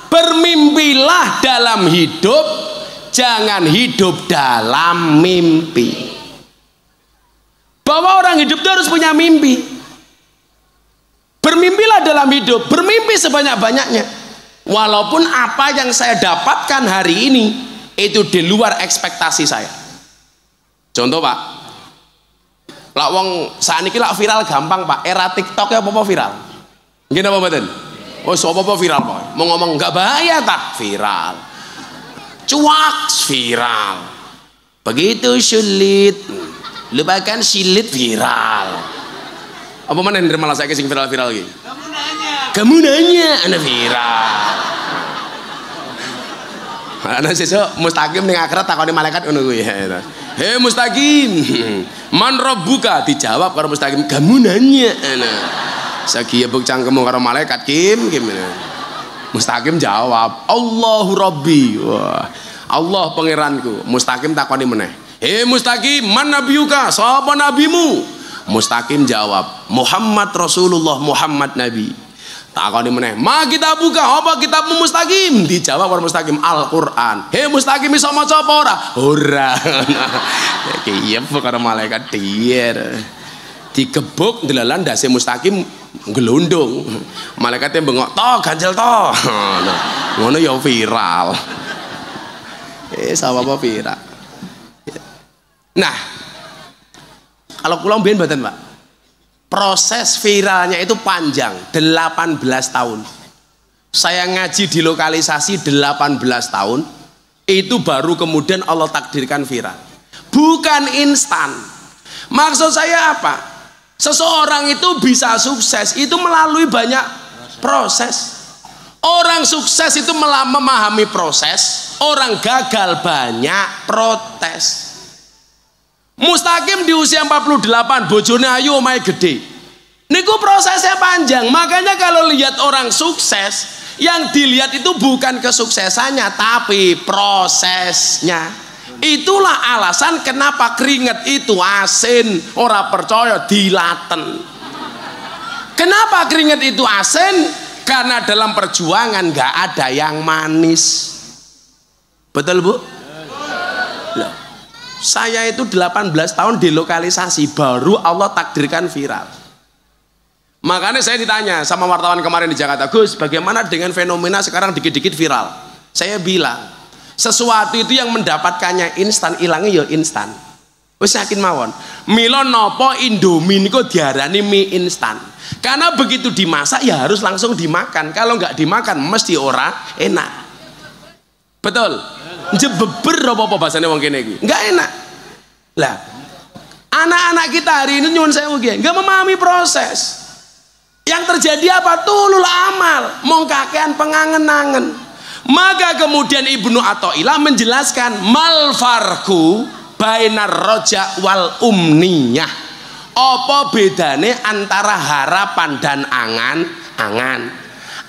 bermimpilah dalam hidup, jangan hidup dalam mimpi. Bahwa orang hidup itu harus punya mimpi. Bermimpilah dalam hidup, bermimpi sebanyak-banyaknya. Walaupun apa yang saya dapatkan hari ini itu di luar ekspektasi saya. Contoh Pak, lah wong sakniki lak viral gampang Pak. Era TikTok ya apa viral? Nggih napa mboten? Oh, apa viral Pak? Mau ngomong enggak bahaya tak viral. Cuak viral. Begitu sulit. Lupakan silit viral. Apa mana yang malah saya sing viral-viral iki? Kamu nanya ana viral. Ana sesuk Mustaqim ning akhirat takoni malaikat ngono kuwi. Hei Mustaqim, man rabbuka? Dijawab karo Mustaqim, kamu nanya. Sagi ya buk cangkemmu karo malaikat Kim. Mustaqim jawab, Allahu Rabbi. Wah, Allah pangeranku. Mustaqim takoni meneh, hei Mustaqim, man nabiyuka? Sapa nabimu? Mustaqim jawab, Muhammad Rasulullah, Muhammad Nabi. Takoni meneh, ma kita buka apa kitabmu Mustaqim? Dijawab karo Mustaqim, Al-Qur'an. Hei Mustaqim iso maca apa ora? Ora. Iya karo malaikat dier. Digebuk delalan ndase Mustaqim ngelundung. Malaikate bengok, "To, ganjel to." Ngono ya viral. Sama apa viral. Nah, kalau kula mbiyen mboten, Pak. Proses viralnya itu panjang, 18 tahun. Saya ngaji di lokalisasi 18 tahun, itu baru kemudian Allah takdirkan viral. Bukan instan. Maksud saya apa? Seseorang itu bisa sukses itu melalui banyak proses. Orang sukses itu memahami proses, orang gagal banyak protes. Mustaqim di usia 48, bojone ayu omahe gede. Niku prosesnya panjang. Makanya kalau lihat orang sukses, yang dilihat itu bukan kesuksesannya tapi prosesnya. Itulah alasan kenapa keringet itu asin, ora percaya dilaten. Kenapa keringat itu asin? Karena dalam perjuangan nggak ada yang manis. Betul Bu? Loh, saya itu 18 tahun di lokalisasi, baru Allah takdirkan viral. Makanya saya ditanya sama wartawan kemarin di Jakarta, Gus, bagaimana dengan fenomena sekarang dikit-dikit viral? Saya bilang, sesuatu itu yang mendapatkannya instan, hilangnya ya instan. Wis yakin mawon. Milo nopo Indomie niku diarani mie instan. Karena begitu dimasak ya harus langsung dimakan. Kalau nggak dimakan mesti ora enak. Betul? Jebeber apa bahasanya wong kene iki? Nggak enak. Lah, anak-anak kita hari ini nyuwun sewu nggih, nggak memahami proses. Yang terjadi apa? Tulul amal, mong kakean pengangen-angen. Maka kemudian Ibnu Athaillah menjelaskan mal farku bainar roja wal umniyah. Apa bedane antara harapan dan angan-angan?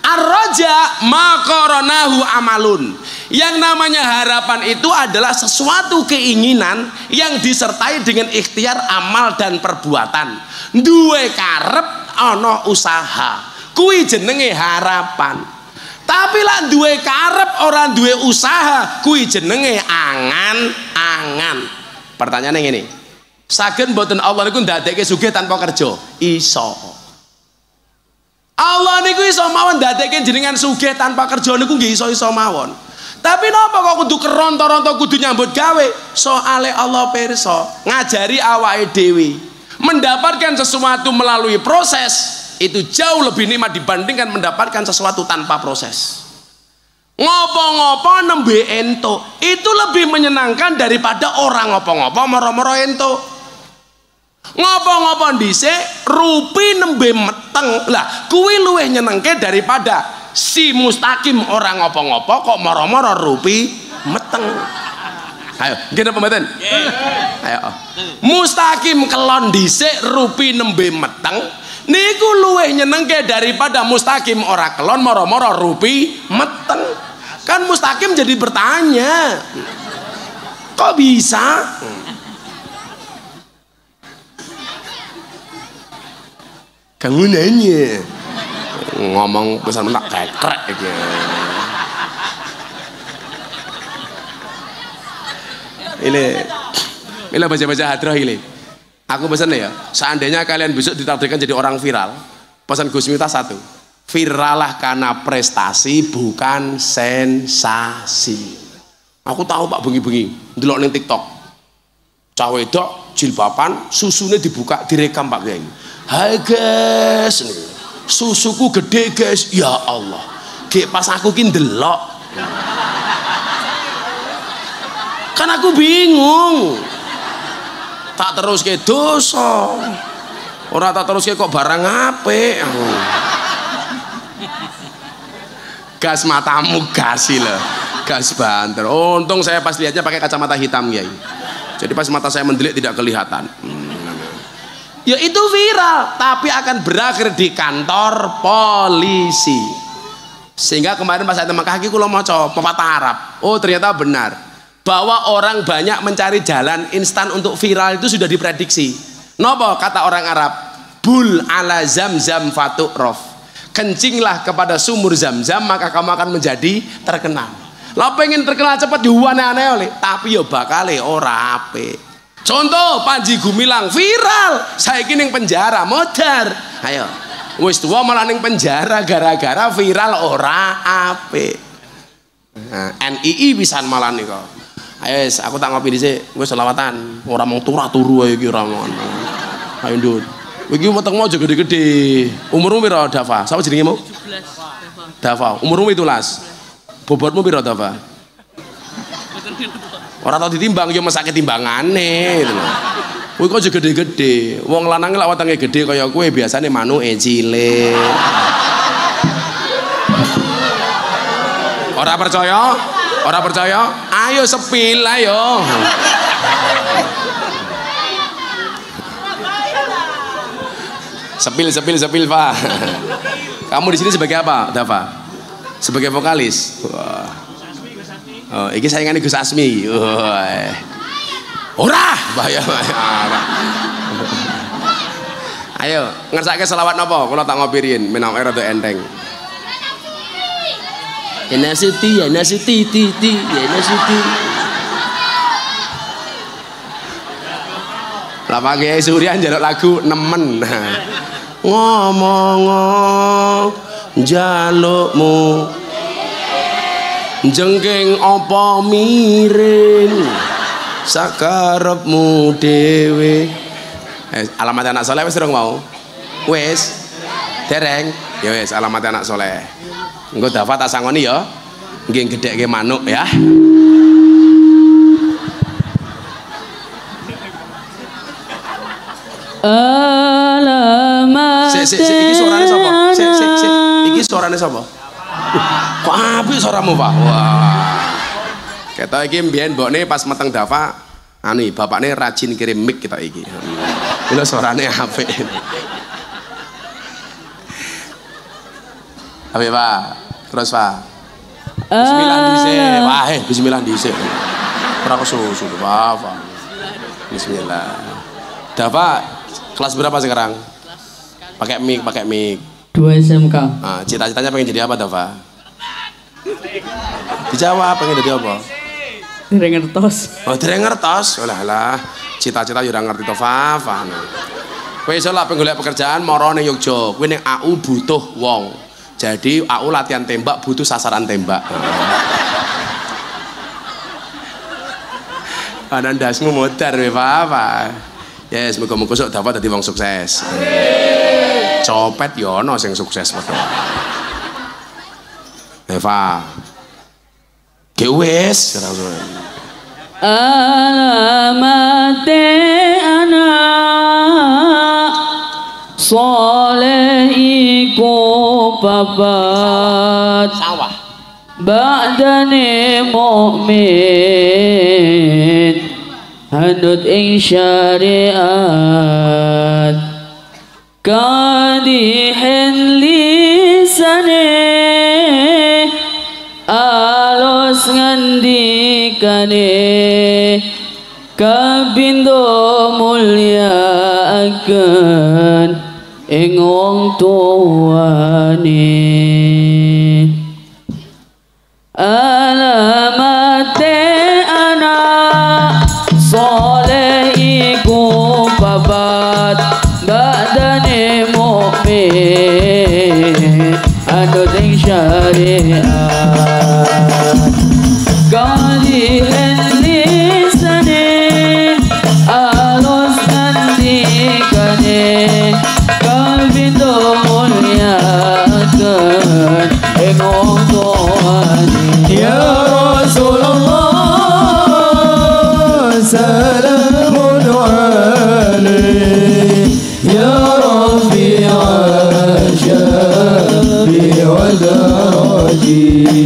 Ar-roja maqaranahu amalun. Yang namanya harapan itu adalah sesuatu keinginan yang disertai dengan ikhtiar amal dan perbuatan. Duwe karep ana usaha. Kuwi jenenge harapan. Tapi lah duwe karep orang duwe usaha, kuwi jenenge angan-angan. Pertanyaannya ngene. Saged mboten Allah niku ndadekke sugih tanpa kerja? Iso. Allah niku iso mawon ndadekke jenengan sugih tanpa kerja niku nggih iso-iso mawon. Tapi napa kok kudu keronto-ronto kudu nyambut gawe? Soale Allah pirsa, ngajari awake dhewe mendapatkan sesuatu melalui proses itu jauh lebih nikmat dibandingkan mendapatkan sesuatu tanpa proses. Ngopo-ngopo nembe ento itu lebih menyenangkan daripada orang ngopo-ngopo moro-moro ento. Ngopo-ngopo dhisik rupi nembe meteng. Lah kuwi luwih nyenengke daripada si mustaqim orang ngopo-ngopo kok moro-moro rupi meteng. Ayo, gini apa mboten? Ayo. Mustaqim kelon dhisik rupi nembe meteng niku luwih nyenengke daripada mustaqim ora kelon moro-moro rupi meteng. Kan mustaqim jadi bertanya, kok bisa? Kamu nanya ngomong pesan menak kekrek gitu. Ini baca-baca hadroh ini. Aku pesan ya, seandainya kalian besok ditakdirkan jadi orang viral, pesan Gus Miftah satu, viralah karena prestasi bukan sensasi. Aku tahu Pak bengi-bengi ndelok ning TikTok, cah wedok jilbaban susune dibuka direkam Pak Kiai. Hai guys, susuku gede guys, ya Allah. Kayak pas aku ki ndelok, kan aku bingung. Tak terus ke dosa, orang tak terus ke kok barang apik. Gas matamu gasi loh, gas banter. Untung saya pas lihatnya pakai kacamata hitam ya. Jadi pas mata saya mendelik tidak kelihatan. Ya itu viral, tapi akan berakhir di kantor polisi. Sehingga kemarin pas saya Mekah iki kula maca pepatah Arab. Oh ternyata benar bahwa orang banyak mencari jalan instan untuk viral itu sudah diprediksi. Napa kata orang Arab? Bul ala zamzam fatu'raf. Kencinglah kepada sumur Zam-Zam maka kamu akan menjadi terkenal. Lah pengen terkenal cepat diwane-ane oleh, tapi ya bakale ora apik. Contoh Panji Gumilang viral, saiki ning penjara modar. Ayo, wis tuwa malah ning penjara gara-gara viral ora apik. Nah, NII pisan malah nika. Ayo wis aku tak ngopi dhisik, wis selawatan. Ora mung turu ae iki ora ngono. Ayo ndut. Iki wetengmu aja gede-gede. Umurmu piro Dava? Sapa jenengmu? 17. Dava. Umurmu 17. Bobotmu piro Dava? Orang tau ditimbang ya mesake timbangane gitu lho. Kowe kok aja gede-gede. Wong lanang lak wetenge gede kaya kowe biasane manuke cilik. Ora percaya? Ora percaya? Ayo sepil ayo. Sepil Pak. Kamu di sini sebagai apa, Dava? Sebagai vokalis. Wah. Oh, iki saingannya Gus Asmi. Ora, bahaya. Ayo, ngersake selawat napa? Kula tak ngopirin, menawa rada enteng. Ya nasiti, ya nasiti, ya nasiti. Lah Pak Surya njaluk lagu nemen. Ngomong njalukmu jengking apa miring sakarepmu dhewe. Alamat anak soleh wis durung mau? Wis. Dereng. Ya wis alamat anak soleh. Engko Dafa tak sangoni ya. Nggih gedhekke manuk ya. Alamat. Iki suarane sapa? Iki suarane sapa? Kok apik suaramu, Pak? Wah. Ketok iki mbiyen mbokne pas meteng Dafa, anu bapakne rajin kirim mic kita iki. Lha suarane apik. Apik, Pak. Terus, Pak. Bismillah dhisik. Wah, bismillah dhisik. Ora kesusu, Pak. Bismillah. Dafa kelas berapa sekarang? Pakai mic. 2 SMK. Nah, cita-citanya pengen jadi apa, Dafa? Dijawab, pengen jadi apa? Dereng ngertos. Oh, dereng ngertos. Lah, cita-cita yo ora ngerti to, Fafa. Kowe iso lah penggolek pekerjaan moro ning Yogya. Kowe ning AU butuh wong. Jadi AU latihan tembak butuh sasaran tembak. Anandasmu modar we, Fafa. Yes, muga-muga sok dapat dadi wong sukses. Copet yo ono sing sukses padha. Eva. Ki wis Alamat anak soleh iku babat sawah. Ba'dane mukmin hanut ing syariat kadihin lisane alus ngandikane kabindo mulya akan ing wong tuwane alamate anak soleh iku babat badane mukmin anut ing syariat kalihen lisane alus nandikane kalbindo mulyakan ing wong tuwane ya Rasulullah salamun alaik ya Rafi'a syafi wa daraji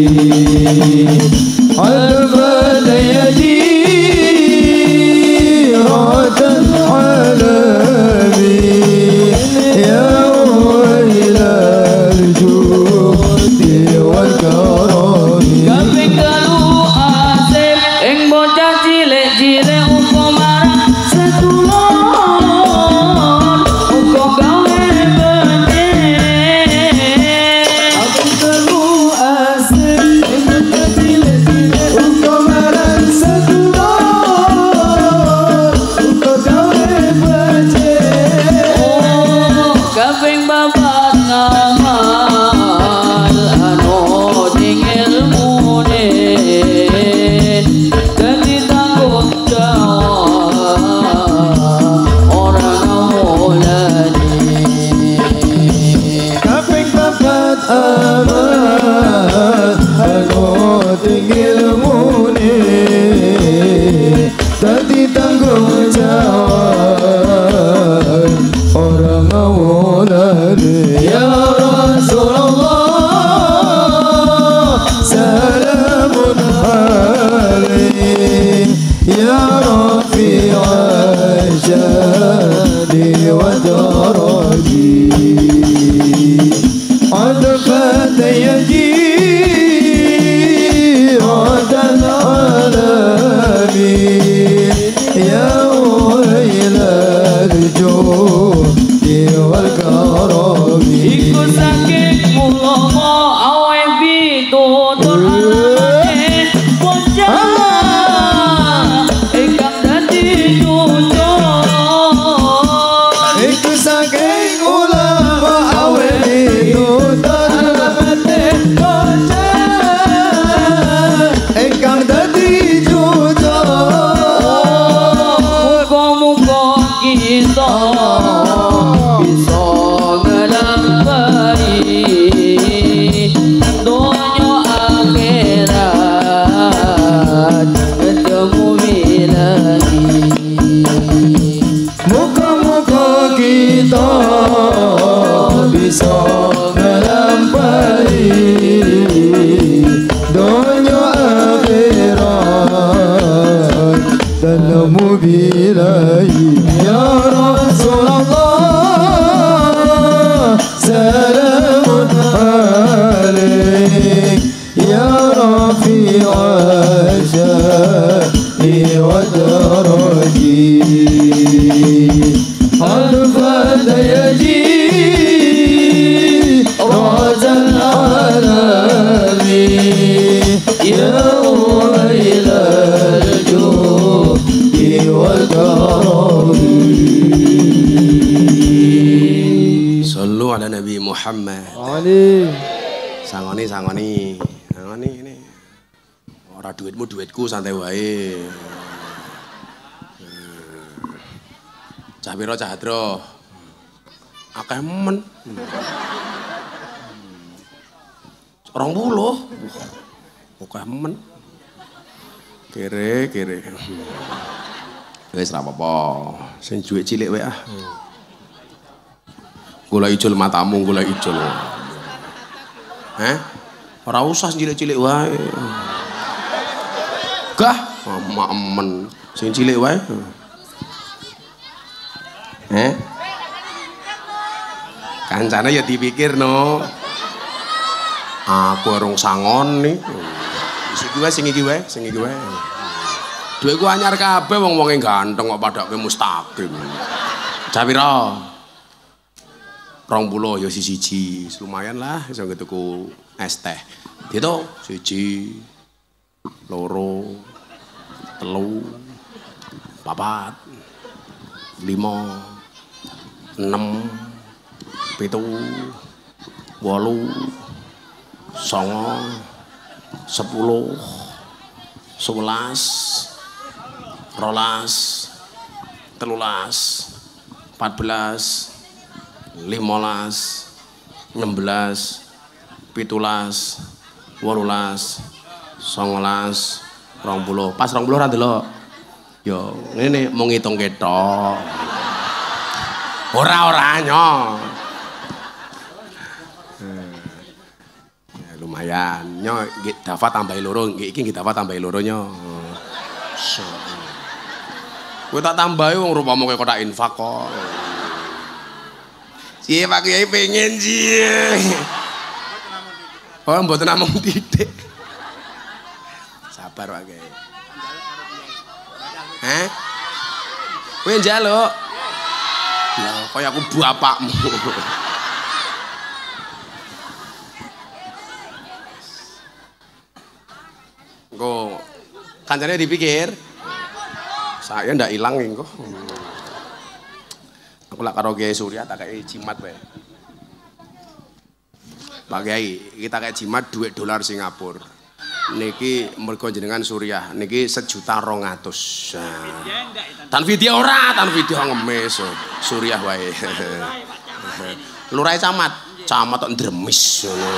kita bisa ngelampaui dunia akhirat ketemu bilahi. Muka-muka kita bisa melampaui dunia akhirat dalam bilahi. Ya Rasulullah salamun alaik ya rafi'al syari wa daraji alfat yaji razal alami ya wailal judi wal karami. Sallu ala Nabi Muhammad. Ali Sangoni ini. Ora duitmu duitku santai wae. Cah piro cah hadro? Akeh men. 20. Akeh men. Kere. Wis ra apa-apa. Sing duit cilik wae ah. Gula ijol matamu, gula ijol. Ora usah cilik-cilik wae. Gah, mak emen sing cilik wae. Kancane ya dipikir no. Aku urung sangon nih. Sing iki wae. Duitku anyar kabeh wong-wonge ganteng kok padake mustaqim. Cah pira? 20 ya siji, lumayan lah iso tuku es teh. Gitu, 1, 2, 3, 4, 5, 6, 7, 8, 9, 10, 11, 12, 13, 14, 15, 16, 17, 18, 19, 20. Pas 20 ra ndelok. Yo, ngene mau ngitung ketok. Ora nyo. Ya, lumayan. Nyo nggih dafa tambahi loro, nggih iki nggih dafa tambahi loro nyo. Kowe tak tambahi wong rupamu kowe kotak infak kok. Iya Pak Kiai pengen sih. Oh mboten namung titik. Sabar Pak Kiai. Kowe njaluk. Ya kaya aku bapakmu. Engko kancane dipikir. Saya ndak ilang engko. Aku lak karo Kiai Surya tak kei jimat wae. Pak Kiai, kita kayak jimat duit dolar Singapura. Niki mergo jenengan Surya, niki 1.200.000. Tan video ora, tan video ngemis. Surya wae. Lurahe camat tok ndremis ngono.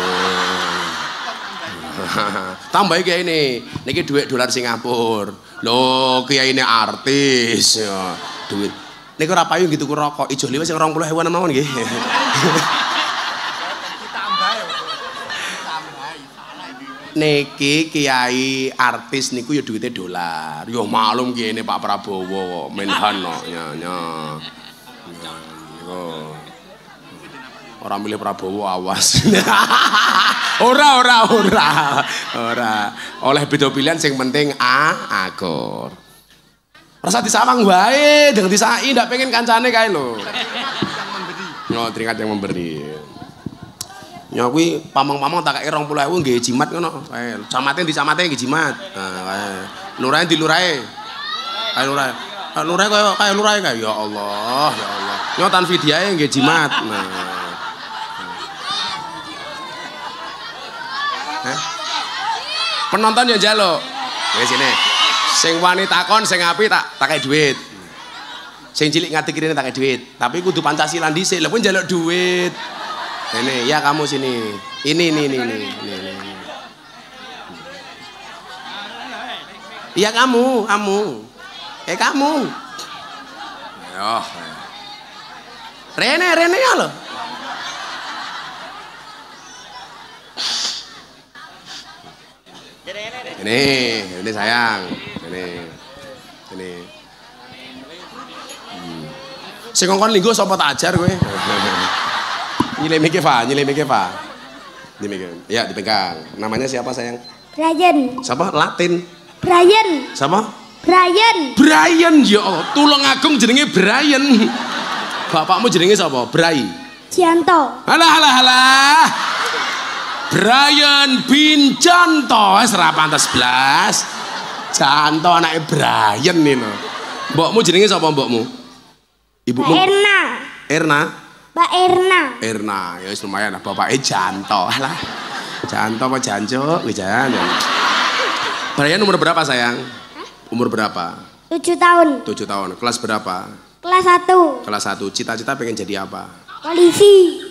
Tambah Kiai ini, niki duit dolar Singapura. Lho, Kiai ini artis ya. Duit nek ora payu gitu ku rokok ijo liwat sing 20.000 mawon nggih. Niki Kiai artis niku ya duwite dolar. Ya maklum kene Pak Prabowo Menhan kok nya. Ora milih Prabowo awas. Ora. Oleh beda pilihan sing penting akur. Rasa disawang wae, jangan disai, ndak pengen kancane kae lho. Yang memberi. Teringat yang memberi. Ya kuwi pamong-pamong tak kei 20.000 nggih jimat ngono. Kae camate nggih jimat. Nah, kae. Lurahe di lurahe. Kae lurahe. Lurahe kaya lurahe kae. Ya Allah. Nyotan videoe nggih jimat. Nah. Penonton ya njaluk. Wis sini. Sing wani takon sing apik tak kei duit. Sing cilik ngadeg kene tak duit, tapi kudu Pancasila dhisik. Lha pun njaluk duit. Ini ya kamu sini. Ini. Iya kamu. Kamu. Yo. Rene ya lo. Ini sayang. Ini. Sing ngongkon linggo sapa tak ajar kowe? Nyilemi Fa. Ya, dipegang. Namanya siapa sayang? Brian. Siapa? Latin. Brian. Siapa? Brian. Brian ya Allah. Tulungagung jenenge Brian. Bapakmu jenenge sapa? Brai. Janto. Alah. Brian bin Janto, wis ora pantes blas. Janto anake Brian nino. Mbokmu jenenge sapa mbokmu? Ibumu? Erna. Mbak Erna. Ya wis lumayan lah bapake Janto. Alah. Janto apa Janjo? Kuwi jan. Brian umur berapa sayang? Umur berapa? 7 tahun. 7 tahun. Kelas berapa? Kelas 1. Kelas 1. Cita-cita pengen jadi apa? Polisi.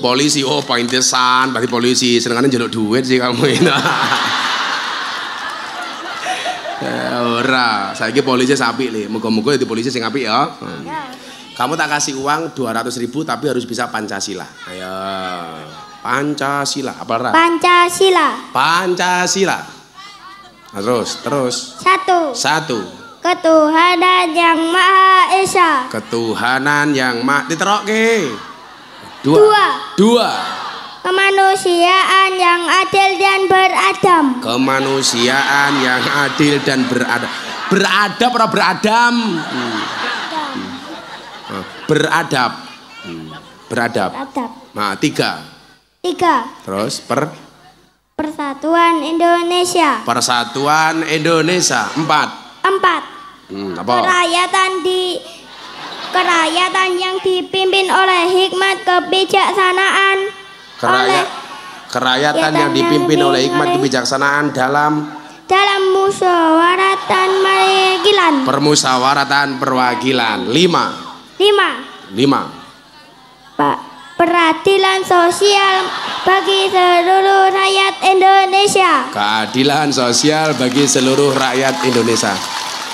Polisi. Oh, paintesan, berarti polisi. Senengane njaluk duit sih kamu ini. Ora, saiki polisi sapi nih. Muga-muga jadi polisi sing apik ya. Kamu tak kasih uang 200.000 tapi harus bisa Pancasila. Ayo. Pancasila. Apa ra? Pancasila. Nah, terus. 1. Ketuhanan yang Maha Esa. Ketuhanan yang diterokke. 2. Kemanusiaan yang adil dan beradab. Kemanusiaan yang adil dan beradab. Beradab atau beradam? Beradab. Nah, 3. Terus Persatuan Indonesia. 4. Apa? Kerakyatan yang dipimpin oleh hikmat kebijaksanaan. Kerakyatan yang dipimpin oleh hikmat kebijaksanaan dalam permusyawaratan perwakilan. 5. Peradilan sosial bagi seluruh rakyat Indonesia. Keadilan sosial bagi seluruh rakyat Indonesia.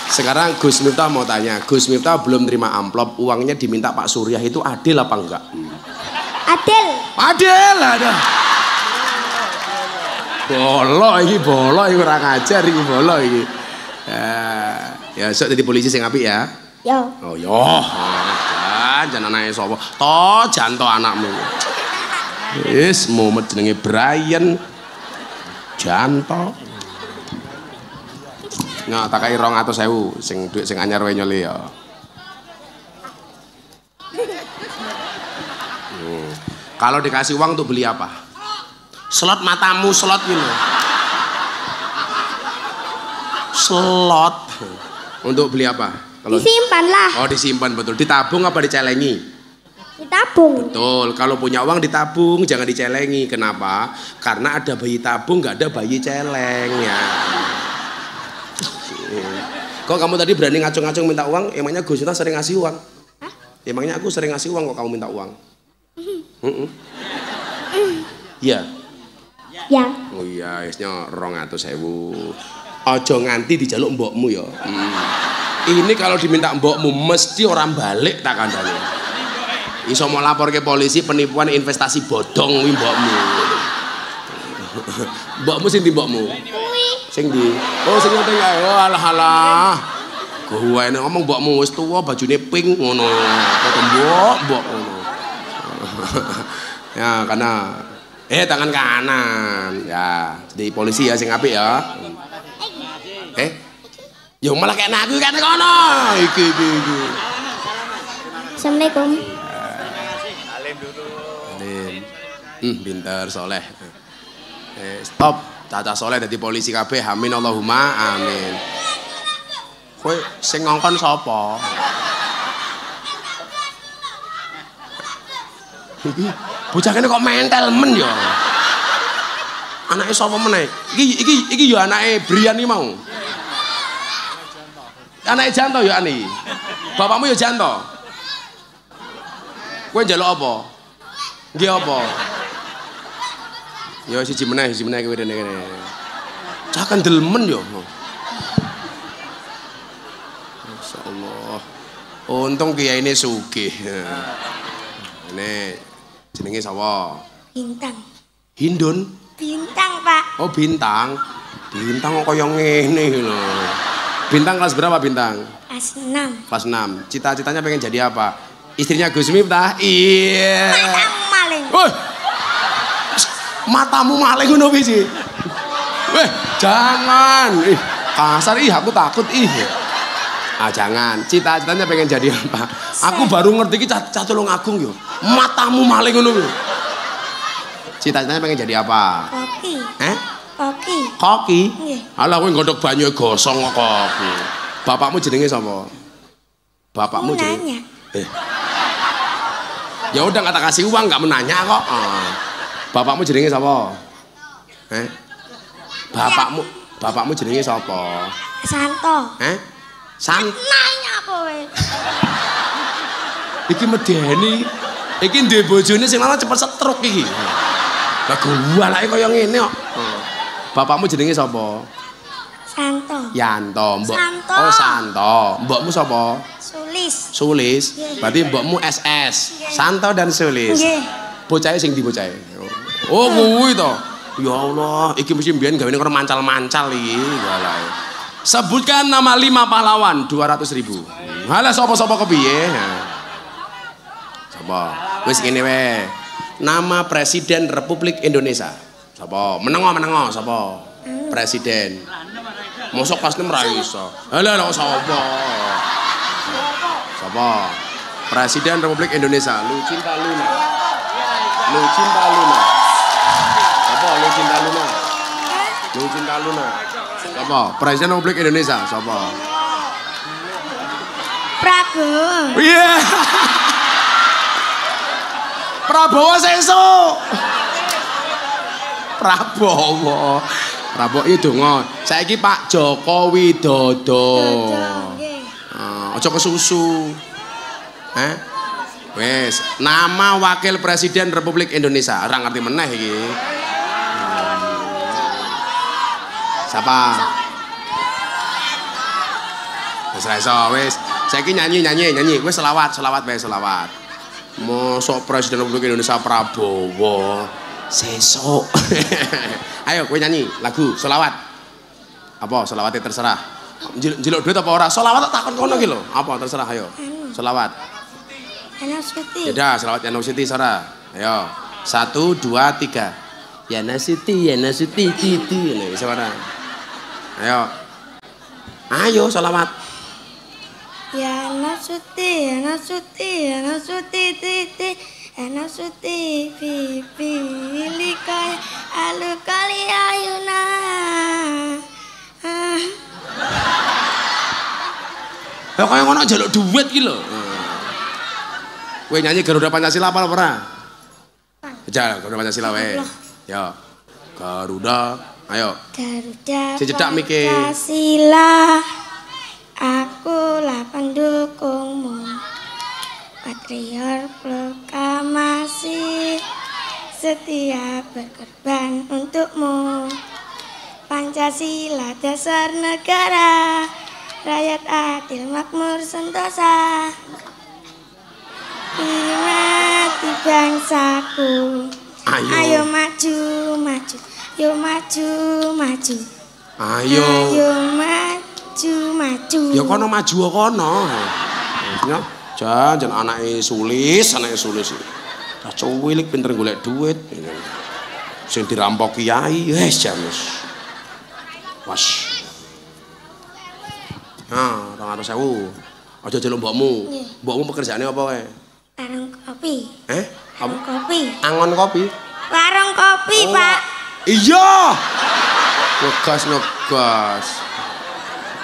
Sekarang Gus Miftah mau tanya, Gus Miftah belum terima amplop, uangnya diminta Pak Surya, itu adil apa enggak? Adil ada. Bolok iki ora ngajar iki bolok iki. Ya sok jadi polisi sing apik ya. Yo. Oh yo. Jangan anake sapa? To Janto anakmu. Wis mumet jenenge Brian Janto. Nah, tak kai 200.000 sing duit sing anyar wae nyole ya. Kalau dikasih uang untuk beli apa? Slot matamu, slot ini. Slot. Untuk beli apa? Kalau disimpan lah. Oh, disimpan betul. Ditabung apa dicelengi? Ditabung. Betul. Kalau punya uang ditabung, jangan dicelengi. Kenapa? Karena ada bayi tabung, nggak ada bayi celeng ya. Kok kamu tadi berani ngacung-ngacung minta uang? Emangnya Gus Miftah sering ngasih uang? Hah? Emangnya aku sering ngasih uang kok kamu minta uang? Iya. Ya. Oh iya, isnya 200.000. Ojo nganti dijaluk mbokmu ya. Ini kalau diminta mbokmu mesti orang balik tak kandhane. Iso mau lapor ke polisi penipuan investasi bodong kuwi mbokmu. Mbokmu sing ndi mbokmu? Sing ndi? Oh sing ngene kae. Oh alah. Kowe nek ngomong mbokmu wis tuwa bajune pink ngono. Kok mbok ngono. Ya karena tangan kanan. Ya, jadi polisi ya sing apik ya. Ya malah kayak aku kan kono. Iki. Assalamualaikum. Alim dulu. Alim. Pinter soleh. Stop. Tata soleh dadi polisi kabeh. Amin Allahumma amin. Kowe sing ngongkon sapa? Iki bocah kene kok mentel men ya. Anake sapa meneh? Iki ya anake Brian iki mau. Anake Janto ya ani. Bapakmu ya jan to? Kowe njaluk apa? Nggih apa? Ya siji meneh kowe rene kene. Cah kendelmen yo. Masyaallah. Untung kiyaine sugih. Ini jenenge sapa? Bintang. Hindun. Bintang, Pak. Oh, Bintang. Bintang kok kaya ngene lho. Bintang kelas berapa Bintang? Kelas 6. Kelas 6. Cita-citanya pengen jadi apa? Istrinya Gus Miftah? Iya. Matamu maling. Woi. Matamu maling ngono piye sih? Weh, jangan. Ih, kasar aku takut jangan. Cita-citanya pengen jadi apa? Aku baru ngerti iki cah Tulung Agung yo. Matamu maling ngono kuwi. Cita-citanya pengen jadi apa? Koki. Koki. Koki? Nggih. Alah kowe nggodhog banyu gosong kok koki. Bapakmu jenenge sapa? Bapakmu jenenge. Ya udah nggak tak kasih uang nggak menanya kok. Bapakmu jenenge sapa? Bapakmu jenenge sapa? Santo. Nanya kowe. Iki medeni. Iki duwe bojone sing lanang cepet setruk iki. Lah gua lake kaya ngene kok. Bapakmu jenenge sapa? Santo. Yanto, mbok. Santo. Oh, Santo. Mbokmu sapa? Sulis. Sulis. Berarti mbokmu SS. Santo dan Sulis. Nggih. Bocahe sing ndi bocahe? Oh, kuwi to. Ya Allah, iki mesti mbiyen gawene karo mancal-mancal iki. Walae. Sebutkan nama 5 pahlawan 200.000. Halah sapa-sapa kepiye? Sapa? Wis ngene wae. Nama Presiden Republik Indonesia. Sapa? Menengo sapa? Presiden. Mosok pas nem ra iso. Halah lho sapa? Sapa? Presiden Republik Indonesia. Lucinta Luna. Lucinta Luna. Sapa Lucinta Luna? Lucinta Luna. Sapa? Presiden Republik Indonesia. Sapa? Prabowo. Iya. Prabowo sesuk. Prabowo itu donga. Saiki Pak Joko Widodo. Aja kesusu. Wes, nama Wakil Presiden Republik Indonesia. Ora ngerti meneh iki. Siapa? Wes ra iso, wes. Saiki nyanyi. Wes selawat wae selawat. Mosok Presiden Republik Indonesia Prabowo sesuk. Ayo kowe nyanyi lagu selawat. Apa selawatnya terserah. Njeluk duit apa ora? Selawat tak takon kono iki lho. Apa terserah ayo. Selawat. Yana Siti. Ya dah selawat Yana Siti Sara. Ayo. 1 2 3. Yana Siti titi. Nih suara. Ayo. Ayo selawat. Yana Siti titi. Yana Siti pipi likai alu kali ayuna. Ya kaya ngono njaluk duit iki lho. Kowe nyanyi Garuda Pancasila apa ora? Jal Garuda Pancasila wae. Ya. Garuda, ayo. Garuda Cedak mikir. Pancasila. Akulah pendukungmu. Patriot proklamasi. Setia berkorban untukmu. Pancasila dasar negara. Rakyat adil makmur sentosa. Nikmati bangsaku. Ayo maju. Yo maju. Ayo maju. Ya kono maju kono. Ya, jan anake Sulis. Dah cuwilik pinter golek duit. Sing dirampok kiai, wis jamus. Was. Nah, 200.000. Aja jeluk mbokmu. Mbokmu pekerjaane apa wae? Warung kopi. Apa? Kopi. Angon kopi. Warung kopi, Pak. Iya. Ngegas.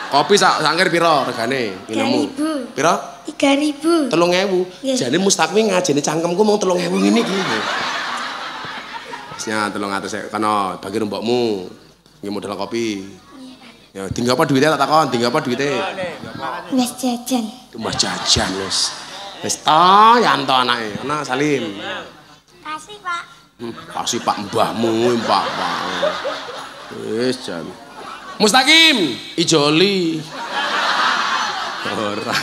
Kopi sangkir piro regane? Nginemu. Piro? 3.000. 3.000. Jane Mustaqmi ngajeni cangkemku mung 3.000 ngene iki. Wis nya 300 kono bagi mbokmu. Nggih modal kopi. Ya, tinggal apa duitnya tak takon, tinggal apa duitnya? Wes jajan. Mbah jajan wis. Wis ta yanto anake. Ana Salim. Kasih, Pak. Kasih Pak mbahmu, Pak. Wis jan. Mustaqim, ijoli. Ora.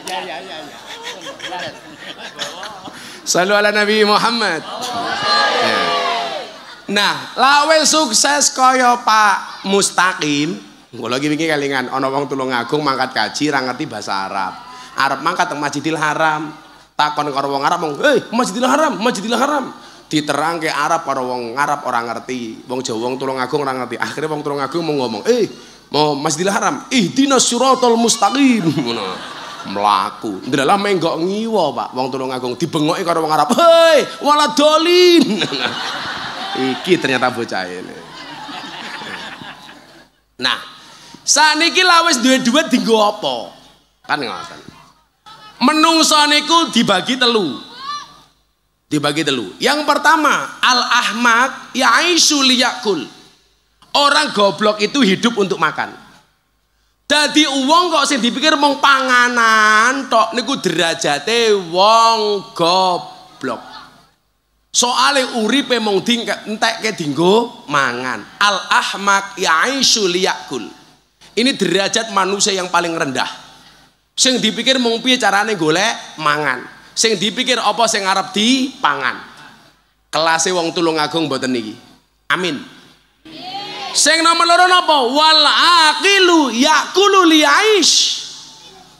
Ya. Sallu ala Nabi Muhammad. Nah, lawe sukses kaya Pak Mustaqim. Kula iki wingi kelingan ana wong Tulungagung mangkat kaji ra ngerti bahasa Arab. Arab mangkat teng Masjidil Haram. Takon karo wong Arab mong, "Hei, Masjidil Haram, Masjidil Haram." Diterangke Arab karo wong Arab ora ngerti. Wong Jawa wong Tulungagung ora ngerti. Akhire wong Tulungagung mau ngomong, mau Masjidil Haram, ihdinas siratal mustaqim." Ngono. Mlaku. Ndalah menggok ngiwa, Pak. Wong Tulungagung dibengoki karo wong Arab. "Hei, waladolin." Iki ternyata bocah ini. Nah, saniki lah wis duwe duit dienggo apa? Kan ngoten. Menungso niku dibagi telu. Dibagi telu. Yang pertama, al-ahmak ya'ishu liyakul. Orang goblok itu hidup untuk makan. Dadi uang kok sing dipikir mung panganan tok niku derajate wong goblok. Soale uripe mung entekke dienggo mangan. Al-ahmak ya'ishu liyakul. Ini derajat manusia yang paling rendah. Sing dipikir mung piye carane golek mangan. Sing dipikir apa sing arep dipangan. Kelase wong Tulungagung mboten niki. Amin. Sing nomor loro napa? Wal aqilu yakulu liyaish.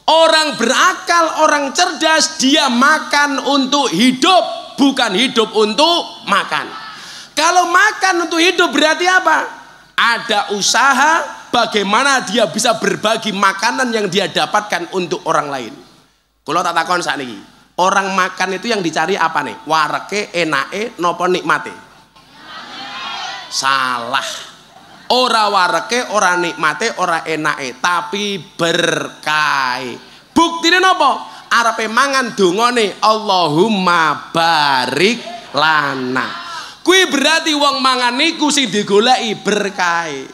Orang berakal, orang cerdas dia makan untuk hidup. Bukan hidup untuk makan. Kalau makan untuk hidup berarti apa? Ada usaha bagaimana dia bisa berbagi makanan yang dia dapatkan untuk orang lain. Kalau tak takon sakniki, orang makan itu yang dicari apa nih? Wareke, enake, nopo nikmate? Salah. Ora wareke, ora nikmate, ora enake, tapi berkahe. Buktine nopo? Arepe mangan dongane Allahumma barik lana. Kuwi berarti wong mangan niku sing digoleki berkahe.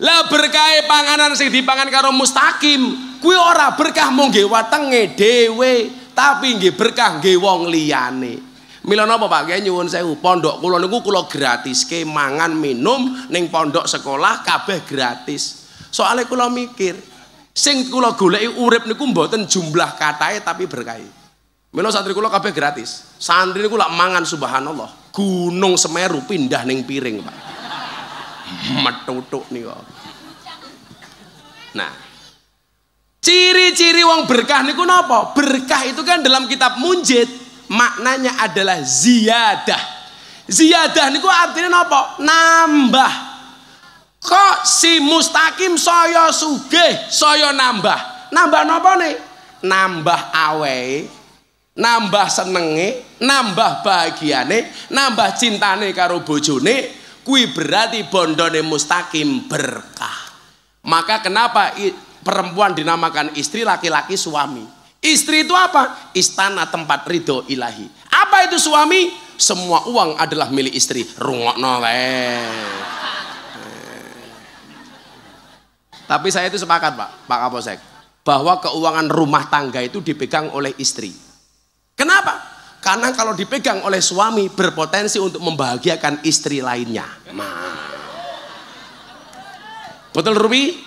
Lah berkahe panganan sing dipangan karo Mustaqim, kuwi ora berkah mung nggih watenge dhewe, tapi nggih berkah nggih wong liyane. Mila napa Pak Kyai nyuwun sewu, pondok kula niku kula gratiske mangan minum ning pondok sekolah kabeh gratis. Soale kula mikir sing kula goleki urip niku mboten jumlah katahe tapi berkahe. Mila santri kula kabeh gratis. Santri niku lak mangan subhanallah, Gunung Semeru pindah ning piring, Pak. Metutuk niku. Nah, ciri-ciri wong berkah niku napa? Berkah itu kan dalam kitab Munjid maknanya adalah ziyadah. Ziyadah niku artinya napa? Nambah. Kok si Mustaqim saya sugih, saya nambah. Nambah napa nih? Nambah awehe, nambah senenge, nambah bahagiane, nambah cintane karo bojone, kuwi berarti bondone Mustaqim berkah. Maka kenapa perempuan dinamakan istri, laki-laki suami? Istri itu apa? Istana tempat ridho ilahi. Apa itu suami? Semua uang adalah milik istri. Rungokno wae. Tapi saya itu sepakat Pak Kapolsek, bahwa keuangan rumah tangga itu dipegang oleh istri. Kenapa? Karena kalau dipegang oleh suami berpotensi untuk membahagiakan istri lainnya. Betul Ruby?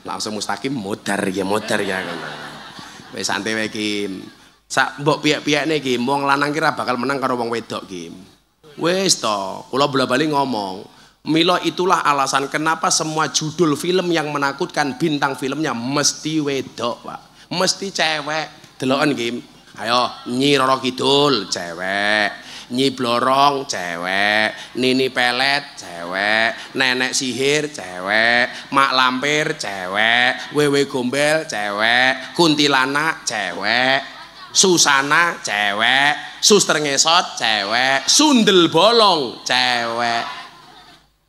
Langsung Mustaqim modar ya kan. Wis santai wae Kim. Sak mbok piye-piyekne Kim, wong lanang kira bakal menang karo wong wedok Kim. Wis to, kula bola-bali ngomong. Mila itulah alasan kenapa semua judul film yang menakutkan bintang filmnya mesti wedok, Pak. Mesti cewek. Deloken Kim. Ayo, Nyi Roro Kidul cewek, Nyi Blorong cewek, Nini Pelet cewek, Nenek Sihir cewek, Mak Lampir cewek, Wewe Gombel cewek, Kuntilanak cewek, Susana cewek, Suster Ngesot cewek, Sundel Bolong cewek.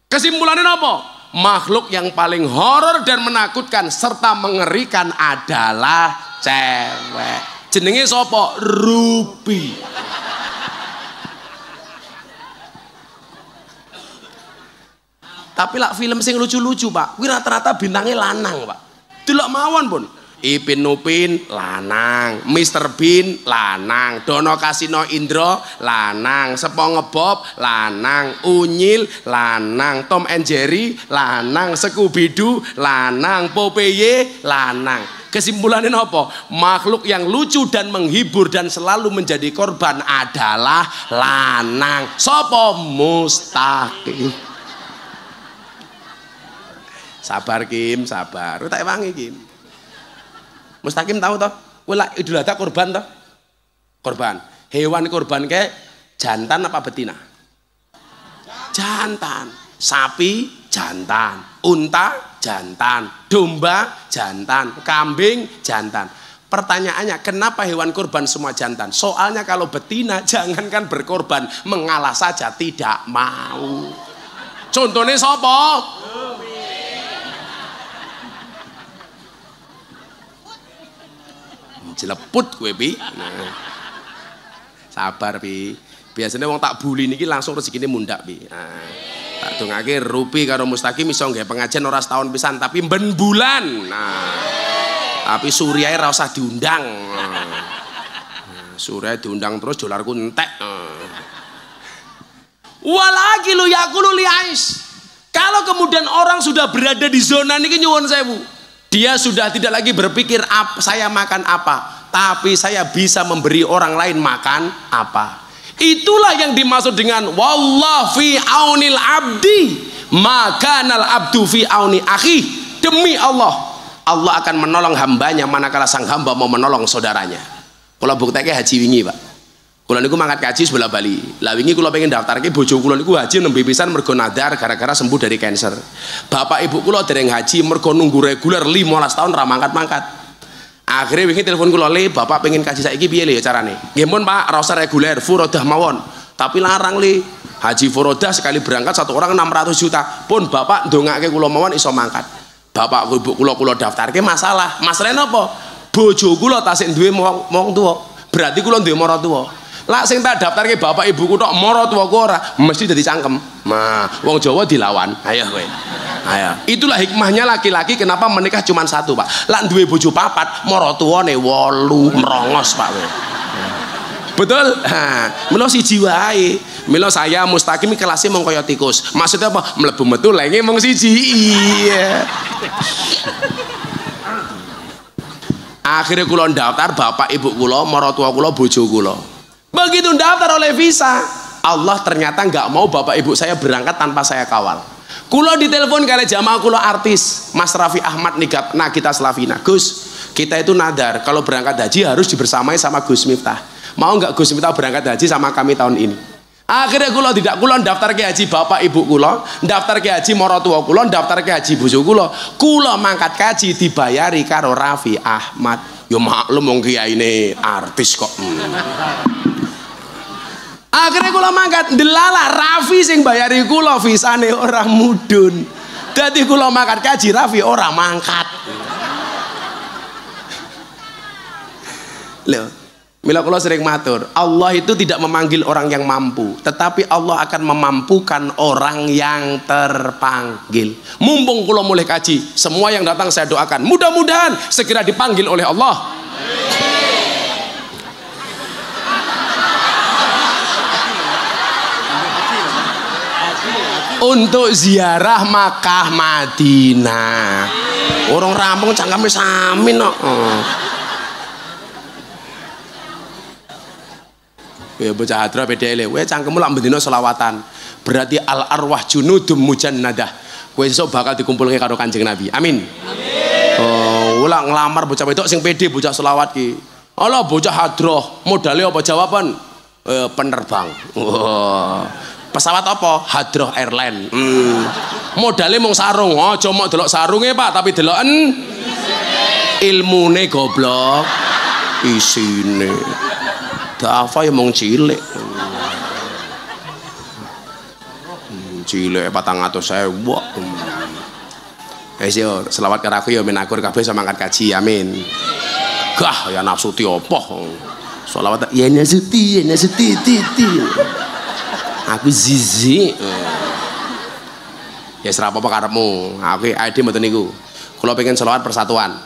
Kesimpulannya apa? Makhluk yang paling horor dan menakutkan serta mengerikan adalah cewek. Jenenge sapa? Ruby. Tapi lak film sing lucu-lucu, Pak. Kuwi rata-rata bintangnya lanang, Pak. Delok mawon pun. Ipin Upin lanang, Mr. Bean lanang, Dono Kasino Indro lanang, SpongeBob lanang, Unyil lanang, Tom and Jerry lanang, Scooby-Doo lanang, Popeye lanang. Kesimpulannya apa? Makhluk yang lucu dan menghibur dan selalu menjadi korban adalah lanang. Sopo? Mustaqim. Sabar Kim, sabar. Tak wangi Kim. Mustaqim tahu toh? Wala Idul Adha korban toh? Korban. Hewan korban ke jantan apa betina? Jantan. Sapi jantan, unta jantan, domba jantan, kambing jantan. Pertanyaannya, kenapa hewan korban semua jantan? Soalnya kalau betina jangankan berkorban, mengalah saja tidak mau. Contohnya sopo? Jeleput gue Pi. Nah. Sabar Pi. Biasanya wong tak bully niki langsung rezekine mundak Pi. Nah. Tak dongake Rupi karo Mustaqim iso nggawe pengajian ora setahun pisan tapi ben bulan. Nah. Tapi Suryae ra usah diundang. Nah. Suryae diundang terus dolarku entek. Walaki lu yakulu liais. Kalau kemudian orang sudah berada di zona niki nyuwun sewu. Dia sudah tidak lagi berpikir saya makan apa, tapi saya bisa memberi orang lain makan apa. Itulah yang dimaksud dengan wallah fi aunil abdi, makanal abdu fi auni akhi. Demi Allah, Allah akan menolong hambanya manakala sang hamba mau menolong saudaranya. Kalau bukteke haji wingi, Pak. Kula niku mangkat kaji sebelah Bali. Lah wingi kula pengen daftarke bojo kula niku haji nembe pisan mergo nadar gara-gara sembuh dari kanker. Bapak ibu kula dereng haji mergo nunggu reguler 15 tahun ra mangkat-mangkat. Akhirnya wingi telepon kula, "Le, Bapak pengen kaji saiki piye le carane?" "Nggih mun Pak, ra usah reguler, furodah mawon." Tapi larang le. Haji furodah sekali berangkat satu orang 600 juta. Pun Bapak ndongake kula mawon iso mangkat. Bapak ibu kula daftarke masalah. Masalahnya apa? Bojo kula tasik duwe wong tuwa. Berarti kula duwe mara tuwa. Lah sing tak daftarke bapak ibuku tok mara tuwaku ora mesti dadi cangkem. Nah, wong Jawa dilawan. Ayo kowe. Ayo. Itulah hikmahnya laki-laki kenapa menikah cuma satu, Pak. Lah duwe bojo papat, mara tuwane 8 merongos, Pak kowe. Betul? Ha, melo siji wae. Melo saya Mustaqim kelasnya mung kaya tikus. Maksudnya apa? Mlebu metu lenge mung siji. Iya. Akhirnya kula daftar bapak ibu kula, mara tuwa kula, bojo kula. Begitu daftar oleh visa, Allah ternyata nggak mau bapak ibu saya berangkat tanpa saya kawal. Kula ditelepon kali jamaah kula artis Mas Raffi Ahmad Nagita Slavina. Gus, kita itu nadar kalau berangkat haji harus dibersamai sama Gus Miftah. Mau nggak Gus Miftah berangkat haji sama kami tahun ini? Akhirnya kula tidak, kula daftar ke haji bapak ibu kula, daftar ke haji mara tuwa kula, daftar ke haji bojo kula mangkat kaji dibayari karo Raffi Ahmad. Yo maklum wong kiyaine artis kok. Akhirnya kula mangkat delala Raffi sing bayari kula visane ora mudhun. Dadi kula mangkat kaji Raffi ora mangkat. Lho, mila kula sering matur, Allah itu tidak memanggil orang yang mampu, tetapi Allah akan memampukan orang yang terpanggil. Mumpung kula mulai kaji, semua yang datang saya doakan, mudah-mudahan segera dipanggil oleh Allah. Untuk ziarah Makkah Madinah. Orang rampung cangkeme sami kok. Ya bocah hadra PDL, kowe cangkemmu lak bendina selawatan. Berarti al arwah junudum mujannadah. Kowe esuk bakal dikumpulke karo Kanjeng Nabi. Amin. Amin. Oh, ulah ngelamar bocah wedok sing pede bocah selawat ki. Allah bocah hadra, modale apa jawaban? Penerbang. Wah. Pesawat apa? Hadroh Airline. Modalnya mung sarung. Aja mok delok sarunge Pak, tapi deloken ilmune goblok. Isine. Dafa ya mung cilik. Cilik 400.000. Wis yo selawat karo aku yo menakur kabeh sama angkat kaji. Amin. Gah ya nafsu ti opo. Selawat ya nasuti titi. Aku zizi. Ya ora apa-apa karepmu. Oke, ID mboten niku. Kula pengen selawat persatuan.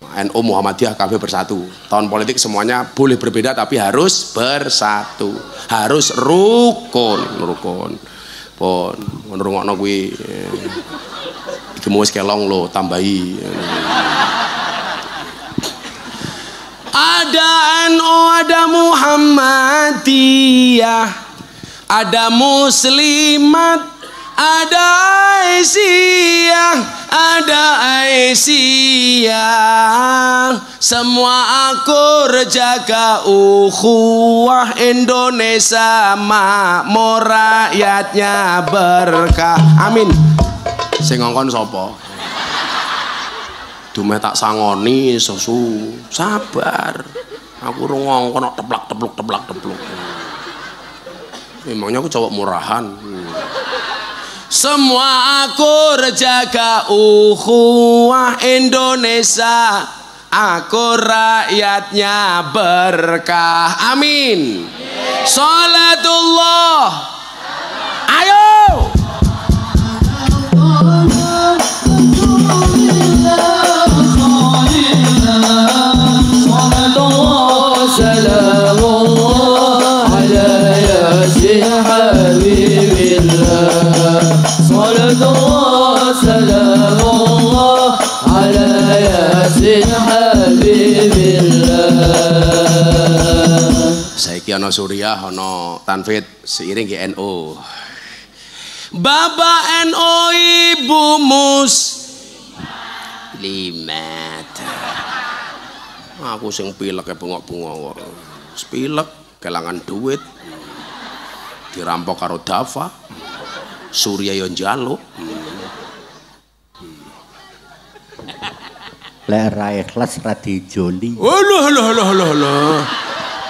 NU Muhammadiyah KB bersatu. Tahun politik semuanya boleh berbeda tapi harus bersatu. Harus rukun. Pun ngrungokno kuwi. Iki mau wis kelong lho, tambahi. Ada NU, ada Muhammadiyah, ada Muslimat, ada Aisyah, semua akur jaga ukhuwah Indonesia makmur rakyatnya berkah. Amin. Sing ngongkon sapa? Dumeh tak sangoni susu. Sabar. Aku ngongkon kok teplak. Memangnya aku cowok murahan. Semua akur jaga ukhuwah Indonesia, akur rakyatnya berkah. Amin. Salatullah. Ayo. Saiki ana Suriah, ana Tanfid seiring ge NU. Bapak NU, Ibu Muslimat. Aku sing pilek bengok-bengok kok. Pilek kelangan duit. Dirampok karo Dafa. Surya yo njaluk. Lek ra ikhlas ra dijoli. Loh.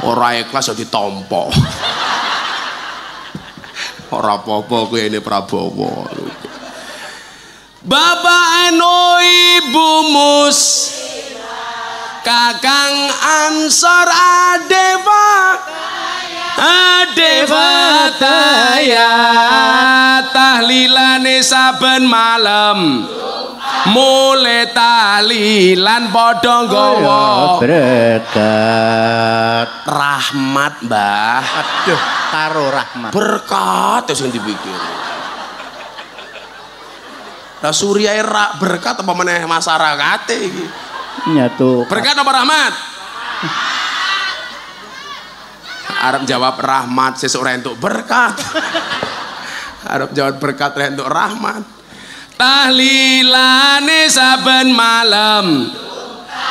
Ora ikhlas yo ditampa. Ora apa-apa kuwi ini Prabowo. Bapak NU, Ibu Mus, Kakang Ansor Adevataya, tahlilane saben malam, mulai tahlilan padha nggawa berkat rahmat, Mbah. Aduh, karo rahmat berkat sing dipikir. Lah Surya rak berkat apa meneh masyarakat iki? Nyatu Berkat apa rahmat? Arab jawab rahmat, sesuk entuk berkat. Arab jawab berkat entuk rahmat. Tahlilane saben malam,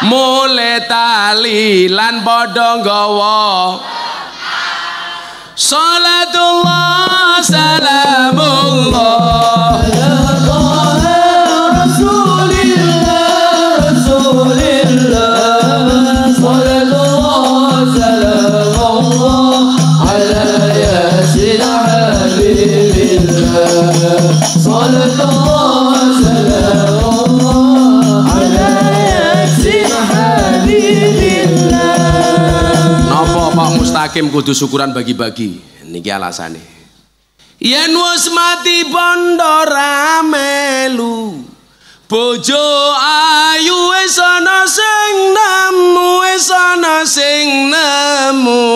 mulai tahlilan padha nggawa salatullah salamullah Mustaqim kudu syukuran bagi-bagi. Niki alasane. Yen wis mati bondo ra melu, bojo ayu wis ana sing nemu,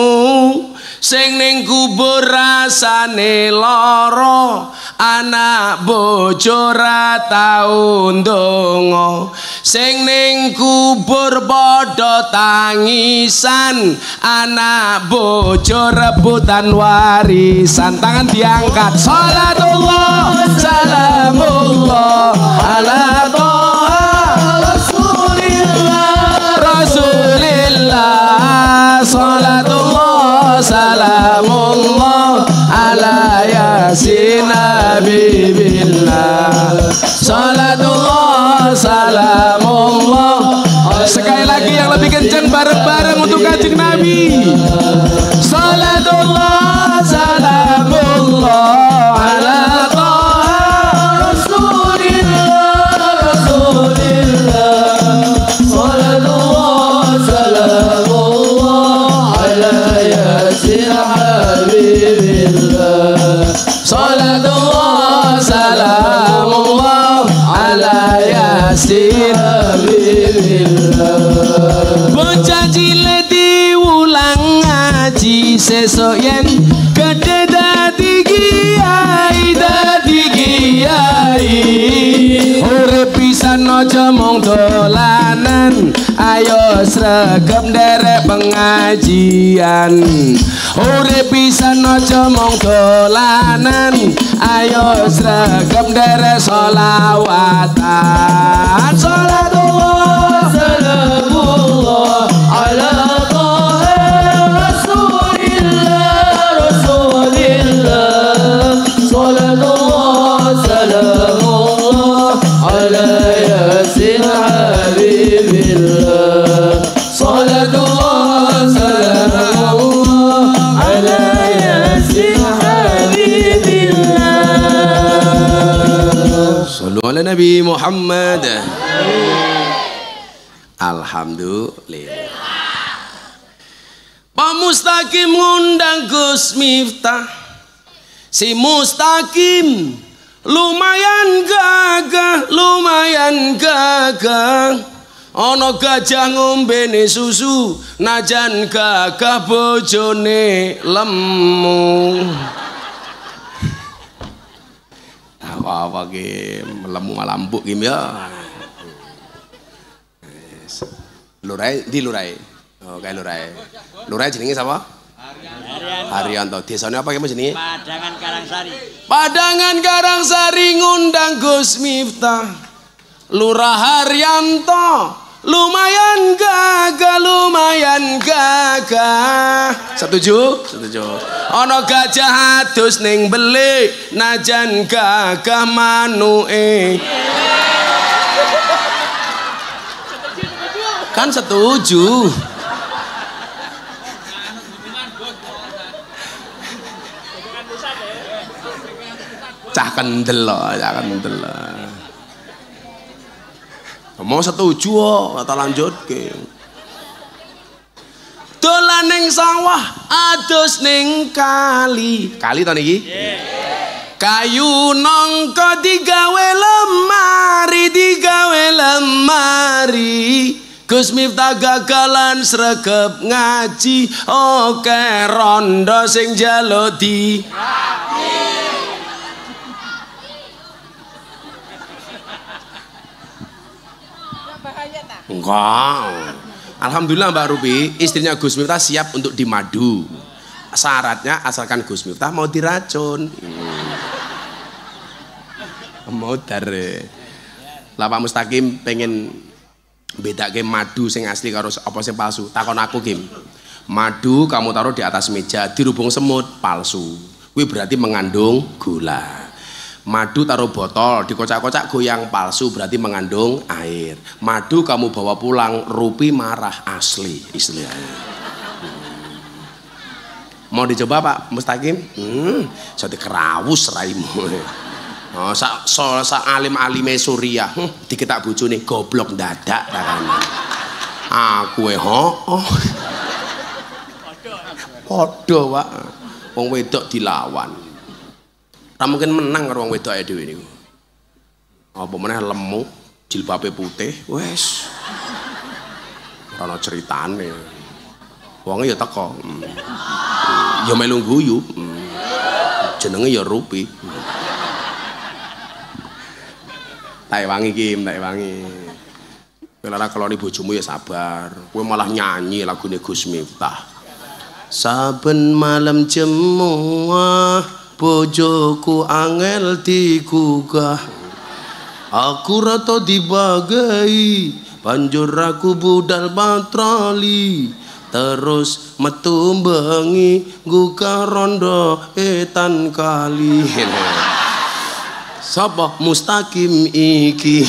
sing ning kubur rasane lara, anak bojo ra tau ndonga, sing ning kubur padha tangisan, anak bojo rebutan warisan. Tangan diangkat. Salatullah salamullah ala Rasulillah. Salatullah salamullah ala yasin habibillah. Salatullah salamullah. Sekali lagi yang lebih kencang bareng-bareng untuk Kanjeng Nabi. Salatullah salamullah ala Rasulillah. yasin habibillah. Bocah cilik diulang ngaji sesuk yen gedhe dadi kiai urip pisan aja mung dolanan ayo sregep nderek pengajian urip pisan aja mung dolanan ayo sregep nderek sholawatan sholatullah salamullah ala ala Nabi Muhammad. Alhamdulillah. Pak Mustaqim ngundang Gus Miftah. Si Mustaqim lumayan gagah. Ana gajah ngombene susu, najan gagah bojone lemu. Apa game lemu malambuk game ya. Lurai di Lurai. Oh, kayak Lurai. Lurai jenenge sapa? Haryanto. Desane apa kamu jenenge? Padangan Karangsari. Padangan Karangsari ngundang Gus Miftah. Lurah Haryanto lumayan gagah. Setuju? Ana gajah adus ning belik najan gagah manuke. Kan setuju. Cah kendel. Mau setuju kata lanjut ke. Dolan ning sawah adus ning kali to niki. Kayu nangka digawe lemari. Gus Miftah gagalan sregep ngaji oke rondo sing njaluk di enggak. Alhamdulillah Mbak Ruby, istrinya Gus Miftah siap untuk dimadu. Syaratnya asalkan Gus Miftah mau diracun. Mau dari lah Pak Mustaqim pengen bedake madu sing asli karo apa sing palsu. Takon aku Kim. Madu kamu taruh di atas meja dirubung semut palsu. Kuwi berarti mengandung gula. Madu taruh botol dikocak-kocak goyang palsu berarti mengandung air. Madu kamu bawa pulang Rupi marah asli istilahnya. Mau dicoba Pak Mustaqim? Jadi kerawus raimu. Oh, sa alim-alime Suriah diketak bojone goblok dadak takane. Aku padha Pak. Wong wedok dilawan. Tak mungkin menang karo wong wedok ae dhewe niku. Apa meneh lemu, jilbabe putih, wes. Ora ana critane. Wonge ya teko. Ya melu guyu. Jenenge ya Rupi. Tak wangi Kim, tak wangi. Kowe ora keloni bojomu ya sabar. Kowe malah nyanyi lagune Gus Miftah. Saben malam jemuah bojoku angel digugah, aku rata dibagai, banjur aku budal patroli, terus metu bengi gugah rondo etan kali. Sapa Mustaqim iki?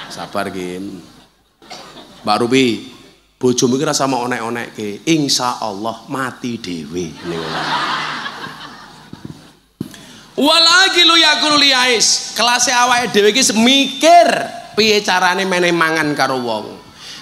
Sabar Kim. Mbak Ruby, bojomu iki rasa mau onek-onekke, insyaallah mati dhewe niku. Walagilu yakulu liais, kelas awake dhewe iki semikir piye carane meneh mangan karo wong.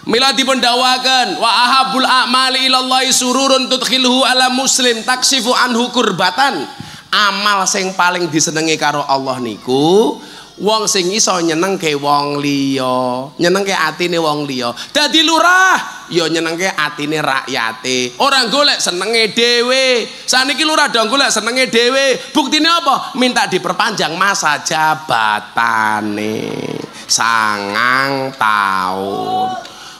Mila dipun dawaken wa ahabul a'mali ilallahi sururun tudkhiluhu ala muslim taksifu anhu kurbatan. Amal sing paling disenengi karo Allah niku Wong sing iso nyenengke wong liya, nyenengke atine wong liya. Dadi lurah ya nyenengke atine rakyate. Ora golek senenge dhewe. Saniki lurah dong golek senenge dhewe. Buktine apa? Minta diperpanjang masa jabatane 9 tahun.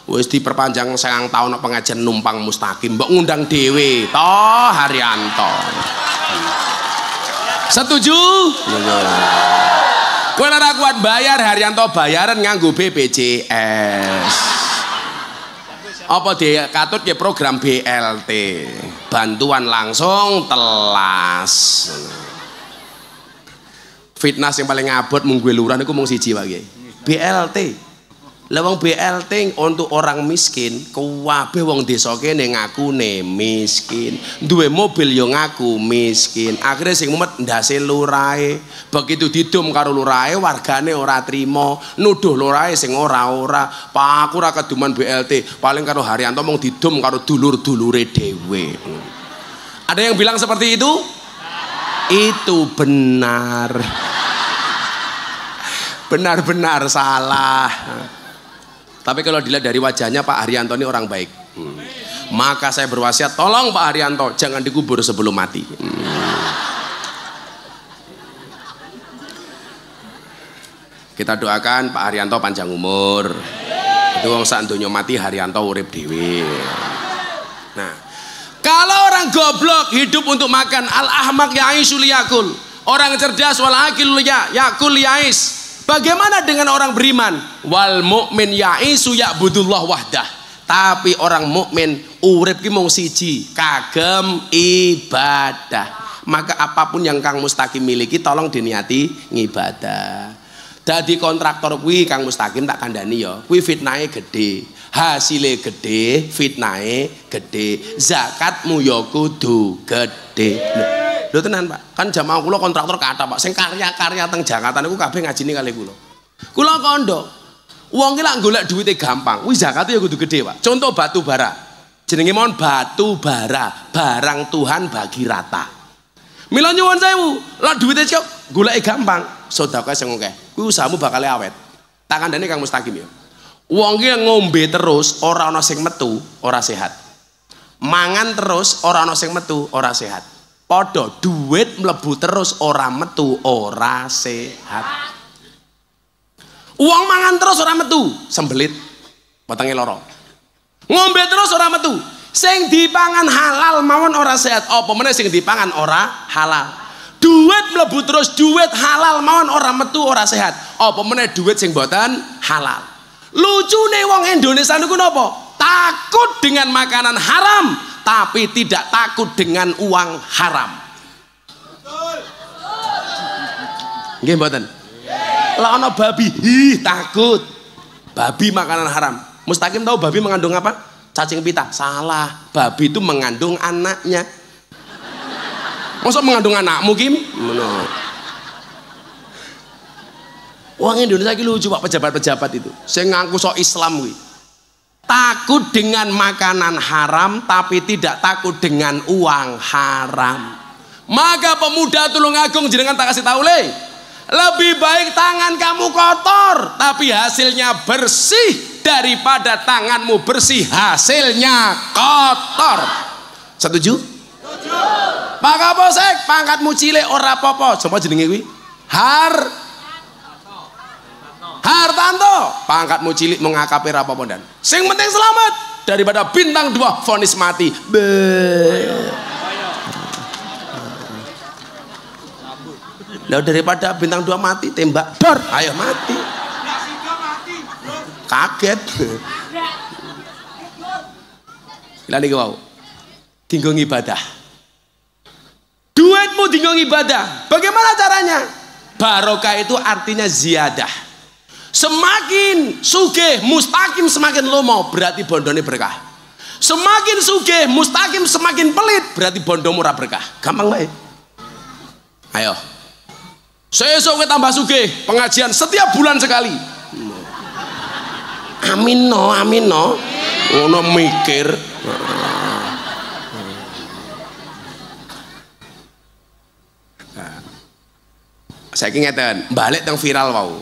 Wis diperpanjang 9 tahun pengajian numpang mustaqim. Mbok ngundang dhewe toh Haryanto. Setuju? Kowe ora kuat bayar Haryanto bayaran nganggo BPJS. Apa dia katut ke program BLT, bantuan langsung telas. Fitnah yang paling abot mung gue lurah niku mung siji wae. BLT. Lah wong BLT untuk orang miskin, kabeh wong desa kene ngakune miskin. Duwe mobil yo ngaku miskin. Akhirnya sing mumet ndase lurahe. Begitu didum karo lurahe wargane ora trima, nuduh lurahe sing ora-ora. Pak aku ora keduman BLT, paling karo Haryanto mung didum karo dulur-dulure dhewe. Ada yang bilang seperti itu? Itu benar. Benar-benar salah. Tapi kalau dilihat dari wajahnya Pak Haryanto ini orang baik. Maka saya berwasiat, tolong Pak Haryanto jangan dikubur sebelum mati. Kita doakan Pak Haryanto panjang umur. Itu wong sak donya mati Haryanto urip dhewe. Nah, kalau orang goblok hidup untuk makan, al-ahmak ya'ishu liyakul. Orang cerdas wal aqil yakul ya'is. Bagaimana dengan orang beriman? Wal mukmin ya'isu ya'budullah wahdah. Tapi orang mukmin urip ki mung siji, kagem ibadah. Maka apapun yang Kang Mustaqim miliki tolong diniati ngibadah. Dadi kontraktor kuwi Kang Mustaqim tak kandhani ya, kuwi fitnahe gede, hasile gede, fitnahe gede, zakatmu ya kudu gede. Lho tenan Pak, kan jamaah kula kontraktor kathah Pak, sing karya-karya teng Jakarta niku kabeh ngajini kali kula. Kula kandha, wong ki lak golek duwite gampang, kuwi zakate ya kudu gede Pak. Contoh batu bara. Jenenge mon batu bara, barang Tuhan bagi rata. Mila nyuwun sewu, lak duwite kok goleke gampang, sedekah sing akeh. Kuwi usahamu bakal awet. Tak kandhane Kang Mustaqim ya. Wong ki ngombe terus ora ana sing metu, ora sehat. Mangan terus ora ana sing metu, ora sehat. Padha duit mlebu terus ora metu, ora sehat. Uang mangan terus ora metu, sembelit, wetenge lara. Ngombe terus ora metu, sing dipangan halal mawon ora sehat. Apa meneh sing dipangan ora halal. Duit mlebu terus, duit halal mawon ora metu, ora sehat. Apa meneh duit sing boten halal. Lucune wong Indonesia niku napa? Takut dengan makanan haram, tapi tidak takut dengan uang haram. Nggih mboten? Lah ana babi, takut. Babi makanan haram. Mustaqim tahu babi mengandung apa? Cacing pita. Salah. Babi itu mengandung anaknya. Masa mengandung anakmu Kim? Wong Indonesia iki lucu Pak, pejabat-pejabat itu. Sing ngaku sok Islam kuwi. Takut dengan makanan haram tapi tidak takut dengan uang haram. Maka pemuda Tulungagung jenengan tak kasih tahu le, lebih baik tangan kamu kotor tapi hasilnya bersih daripada tanganmu bersih hasilnya kotor. Setuju? Setuju. Pak Kapolsek pangkatmu cilik ora apa-apa. Coba jenenge kuwi Hartanto, pangkatmu cilik mengakapi apa-apa dan sing penting selamat daripada bintang 2 vonis mati. Lah daripada bintang 2 mati tembak dor, ayo mati. Kaget. Lah niki wau. Dinggo ibadah. Duitmu dinggo ibadah. Bagaimana caranya? Barokah itu artinya ziyadah. Semakin sugih mustaqim semakin lomo berarti bondone berkah. Semakin sugih mustaqim semakin pelit berarti bondomu ora berkah. Gampang bae. Ayo. Sesuk kowe tambah sugih, pengajian setiap bulan sekali. Amin no, amin no. Ngono mikir. Saiki ngeten, balik teng viral wau.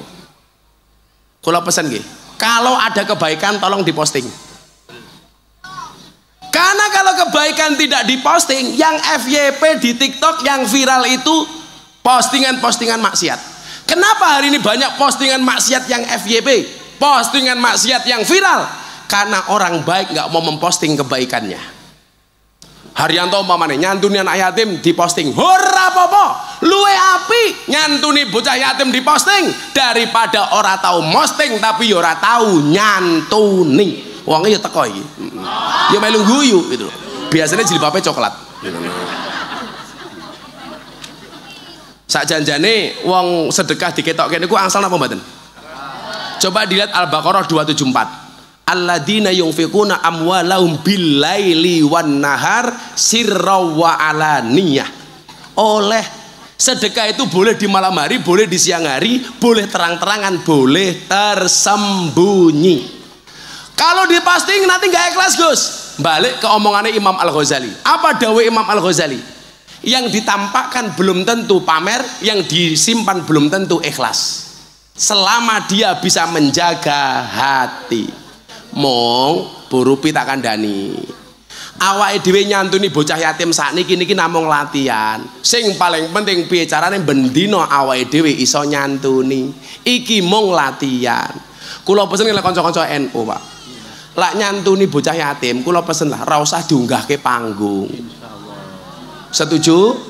Kula pesen nggih, kalau ada kebaikan tolong diposting. Karena kalau kebaikan tidak diposting, yang FYP di TikTok yang viral itu postingan-postingan maksiat. Kenapa hari ini banyak postingan maksiat yang FYP, postingan maksiat yang viral? Karena orang baik nggak mau memposting kebaikannya. Haryanto umpamane nyantuni anak yatim diposting, ora apa-apa, luwe api nyantuni bocah yatim diposting daripada ora tahu posting tapi ya ora tahu nyantuni. Wongnya ya teko iki. Ya melu guyu gitu. Biasanya jilbabe coklat. Sak janjane wong sedekah diketokke niku angsal napa mboten? Coba dilihat Al-Baqarah 274. Alladzina yunfiquna amwalahum bil-laili wan-nahar sirran wa alaniyah. Oleh sedekah itu boleh di malam hari, boleh di siang hari, boleh terang-terangan, boleh tersembunyi. Kalau diposting nanti nggak ikhlas Gus. Balik ke omongannya Imam Al-Ghazali. Apa dawai Imam Al-Ghazali? Yang ditampakkan belum tentu pamer, yang disimpan belum tentu ikhlas. Selama dia bisa menjaga hati. Mong burupi tak kandani. Awake dhewe nyantuni bocah yatim sakniki niki namung latihan. Sing paling penting piye carane bendino awake dhewe iso nyantuni. Iki mung latihan. Kula pesen lek kanca-kanca NU, Pak. Lak nyantuni bocah yatim, kula pesen lah ra usah diunggahke panggung. Setuju?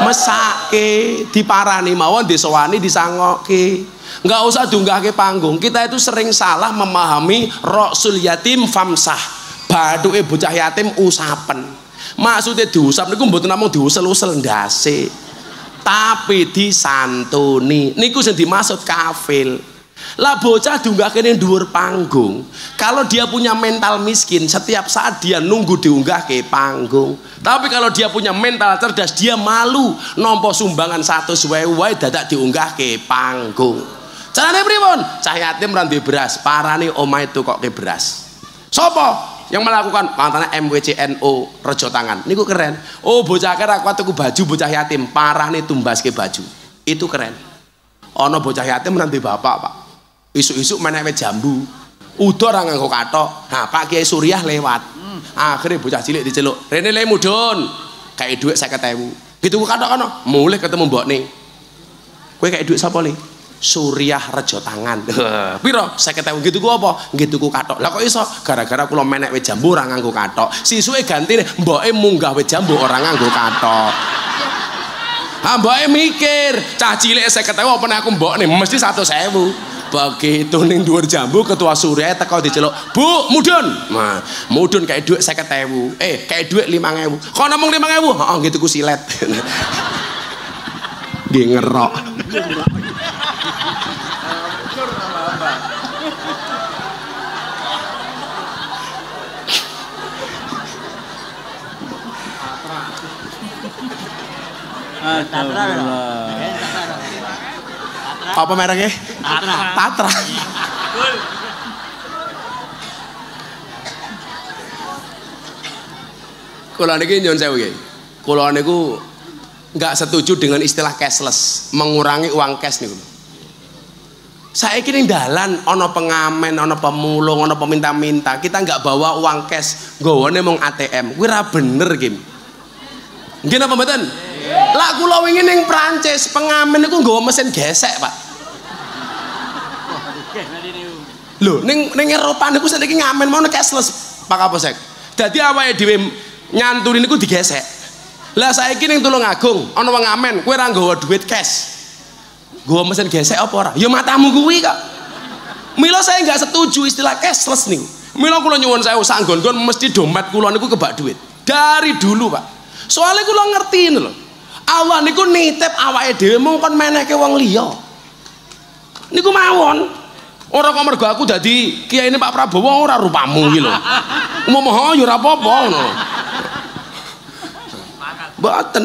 Mesake, diparani mawon, disowani, disangokke. Enggak usah diunggahke panggung. Kita itu sering salah memahami Rasul yatim famsah. Bathuke bocah yatim usapen. Maksudnya diusap niku mboten namung diusel-usel ndase. Tapi disantuni. Niku sing dimaksud kafil. Lah bocah diunggahke ning dhuwur panggung. Kalau dia punya mental miskin, setiap saat dia nunggu diunggahke panggung. Tapi kalau dia punya mental cerdas, dia malu nampa sumbangan 100.000 wae dadak diunggahke panggung. Carane pripun? Cah yatim ra duwe beras, parane omahe tukokke beras. Sapa yang melakukan? Kantane MWCNO Rejo Tangan. Niku keren. Oh, bocah kira kuat tuku baju bocah yatim, parane tumbaske baju. Itu keren. Ana bocah yatim ra duwe bapak, Pak. Isuk-isuk menek jambu. Udah ora nganggo kathok. Nah, Pak Kiai Suriah lewat. Akhirnya bocah cilik diceluk, "Rene le mudun." Kayak dhuwit 50.000. Gitu ku kathok kono. Mulih ketemu mbokne. Kowe kayak dhuwit sapa le? Suriah Rejo Tangan. Piro? 50.000. Gitu ku apa? Gitu ku kathok. Lah kok iso? Gara-gara kula menek wit jambu ora nganggo kathok. Sisuke gantine mboke munggah wit jambu ora nganggo kathok. Mboke mikir, cah cilik 50.000 apa nek aku mbokne mesti 100.000. Begitu ning dhuwur jambu ketua Surya teko diceluk, "Bu, mudun." Nah, mudun kayak dhuwit 50.000. Kayak dhuwit 5.000. Kok namung 5.000? Heeh, gitu ku silet. Nggih ngerok. Apa mereknya? Tatra. Kula niki nyuwun sewu nggih. Kula niku enggak setuju dengan istilah cashless, mengurangi uang cash niku. Saiki ning dalan ana pengamen, ana pemulung, ana peminta-minta, kita enggak bawa uang cash, nggawane mung ATM. Kuwi ra bener, Kim. Nggih napa mboten? Lah kula wingi ning Prancis, pengamen niku nggawa mesin gesek, Pak. Lho, ning Eropa niku saiki ngamen mau cashless, Pak Kapolsek. Dadi awake dhewe nyantuni niku digesek. Lah saiki ning Tulungagung ana wong ngamen, kowe ora nggawa duit cash. Nggawa mesin gesek apa ora? Ya matamu kuwi kok. Mila saya enggak setuju istilah cashless nih. Mila kula nyuwun sewu sak nggon-nggon mesti dompet kula niku kebak duit. Dari dulu, Pak. Soalnya kula ngerti lho. Allah niku nitip awake dhewe mung kon menehke wong liya. Niku mawon. Ora kok mergo aku dadi kiyaine Pak Prabowo ora rupamu iki lho. Umpama ya ora apa-apa ngono. Mboten.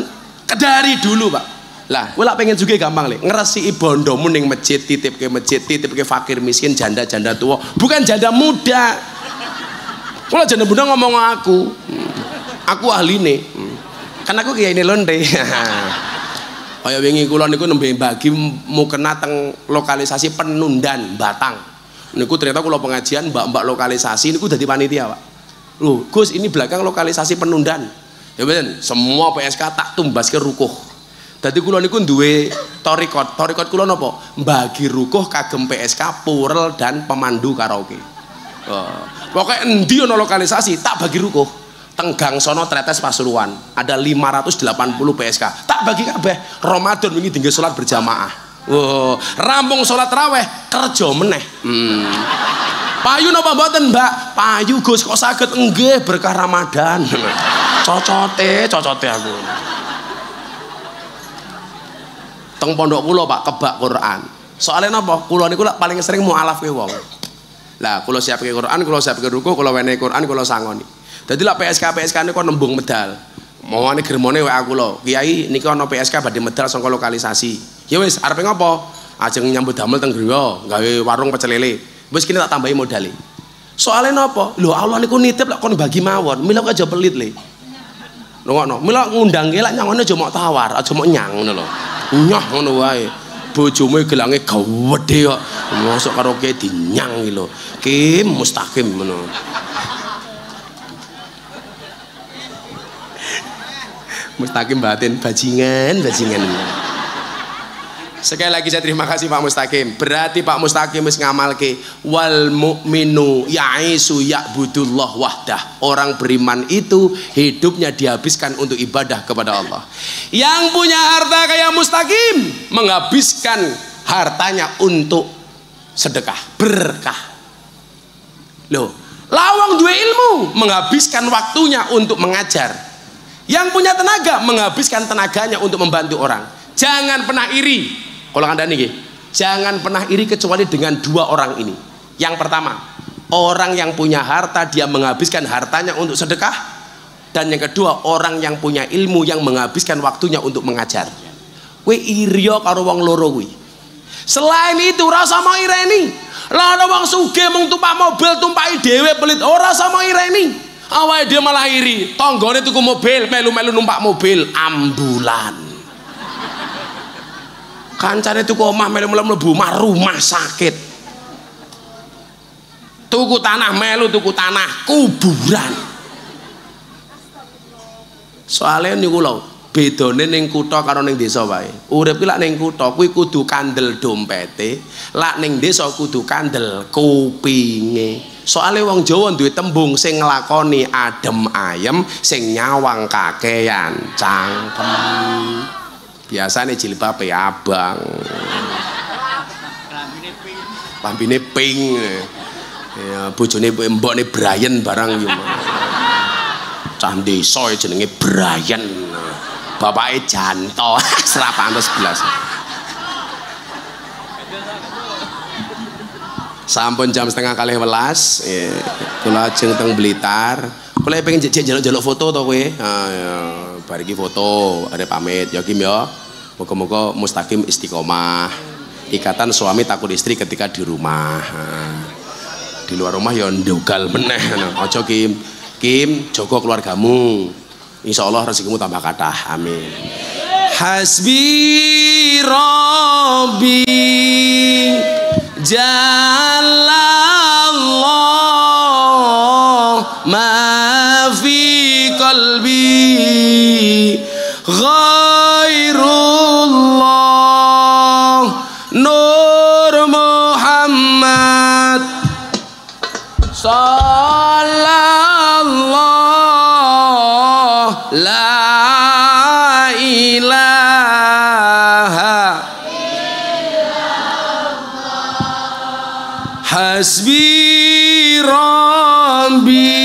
Dari dulu, Pak. Lah, kowe lak pengen juga gampang le. Ngresiki bondomu ning masjid, titipke fakir miskin, janda-janda tua. Bukan janda muda. Kula janda muda ngomong aku. Aku ahline. Kan aku kiyaine lonte. Kaya wingi kula niku nembe bagi mukena teng lokalisasi Penundan Batang. Niku ternyata kula pengajian mbak-mbak lokalisasi niku dadi panitia, Pak. Loh, Gus ini belakang lokalisasi Penundan. Ya bener, semua PSK tak tumbas ke rukuh. Dadi kula niku duwe torikot. Torikot kula napa? Mbagi rukuh kagem PSK, purel dan pemandu karaoke. Pokoknya endi ana lokalisasi tak bagi rukuh. Tenggang sono Tretes Pasuruan ada 580 PSK tak bagi kabeh. Ramadan wingi tinggal sholat berjamaah. Wow, rampung sholat raweh kerja meneh. Payu napa mboten, Mbak? Payu Gus, kok saged nggih berkah Ramadan. Cocote aku. Teng pondok kula Pak kebak Quran. Soalnya napa? Kula niku paling sering mualafke wong. Lah kula siapke Quran, kula siapke ruku, kula wenehi Quran, kula sangoni. Jadi lah PSK ini kok nembung medal. Mau ane germone WA kula. Kiai niki ana PSK badhe medal saka lokalisasi. Ya wis arepe ngopo? Ajeng nyambut damel teng griya, gawe warung pecel lele. Wis kene tak tambahi modale. Soale napa? Lho Allah niku nitip lek kon bagi mawon. Mila kok aja pelit le. Ngono. Mila ngundangke lek nyangone aja mok tawar, aja mok nyang ngono lho. Nyah ngono wae. Bojomu gelange gawedhe kok. Mosok karaoke dinyang iki lho. Kim mustaqim ngono. Mustaqim batin bajingan. Sekali lagi saya terima kasih Pak Mustaqim. Berarti Pak Mustaqim wis ngamalke wal mu'minu ya'isu ya'budullah wahdah. Orang beriman itu hidupnya dihabiskan untuk ibadah kepada Allah. Yang punya harta kayak Mustaqim menghabiskan hartanya untuk sedekah, berkah. Loh, lawang dua ilmu menghabiskan waktunya untuk mengajar. Yang punya tenaga menghabiskan tenaganya untuk membantu orang. Jangan pernah iri. Kalau Anda nih, jangan pernah iri kecuali dengan dua orang ini. Yang pertama, orang yang punya harta dia menghabiskan hartanya untuk sedekah. Dan yang kedua, orang yang punya ilmu yang menghabiskan waktunya untuk mengajar. Kowe iri karo wong loro kuwi. Selain itu rasa mau ireni. Lah ana wong sugih mung tumpak mobil tumpaki dhewe pelit ora sama ireni. Awalnya dia malah iri, tonggone tuku mobil, melu-melu numpak mobil ambulan. Kancane tuku omah melu-melu mlebu rumah sakit. Tuku tanah melu tuku tanah kuburan. Soalnya niku lho, bedane ning kutha karo ning desa wae. Urip ki lak ning kutha kuwi kudu kandel dompete, lak ning desa kudu kandel kupinge. Soalnya wong Jawa duwe tembung sing nglakoni adem ayem, sing nyawang kakean cangkem. Biasane jilbabe abang. Lambine pink. Ya bojone mbokne Brian barang yo. Cah desa jenenge Brian. Bapake Janto, serapan 11. Sampun jam 10:30 kula ajeng teng Blitar. Kula pengen jaluk foto to kowe. Bar iki foto arep pamit ya Kim ya. Moga-moga Mustaqim istiqomah. Ikatan suami takut istri ketika di rumah. Di luar rumah ya ndugal meneh. Aja Kim. Kim, jaga keluargamu. Insyaallah rezekimu tambah kathah. Amin. Hasbi Rabbi Jalallah ma fi qalbi ghairullah Nur Muhammad sallallahu la ilaha hasbi rabbi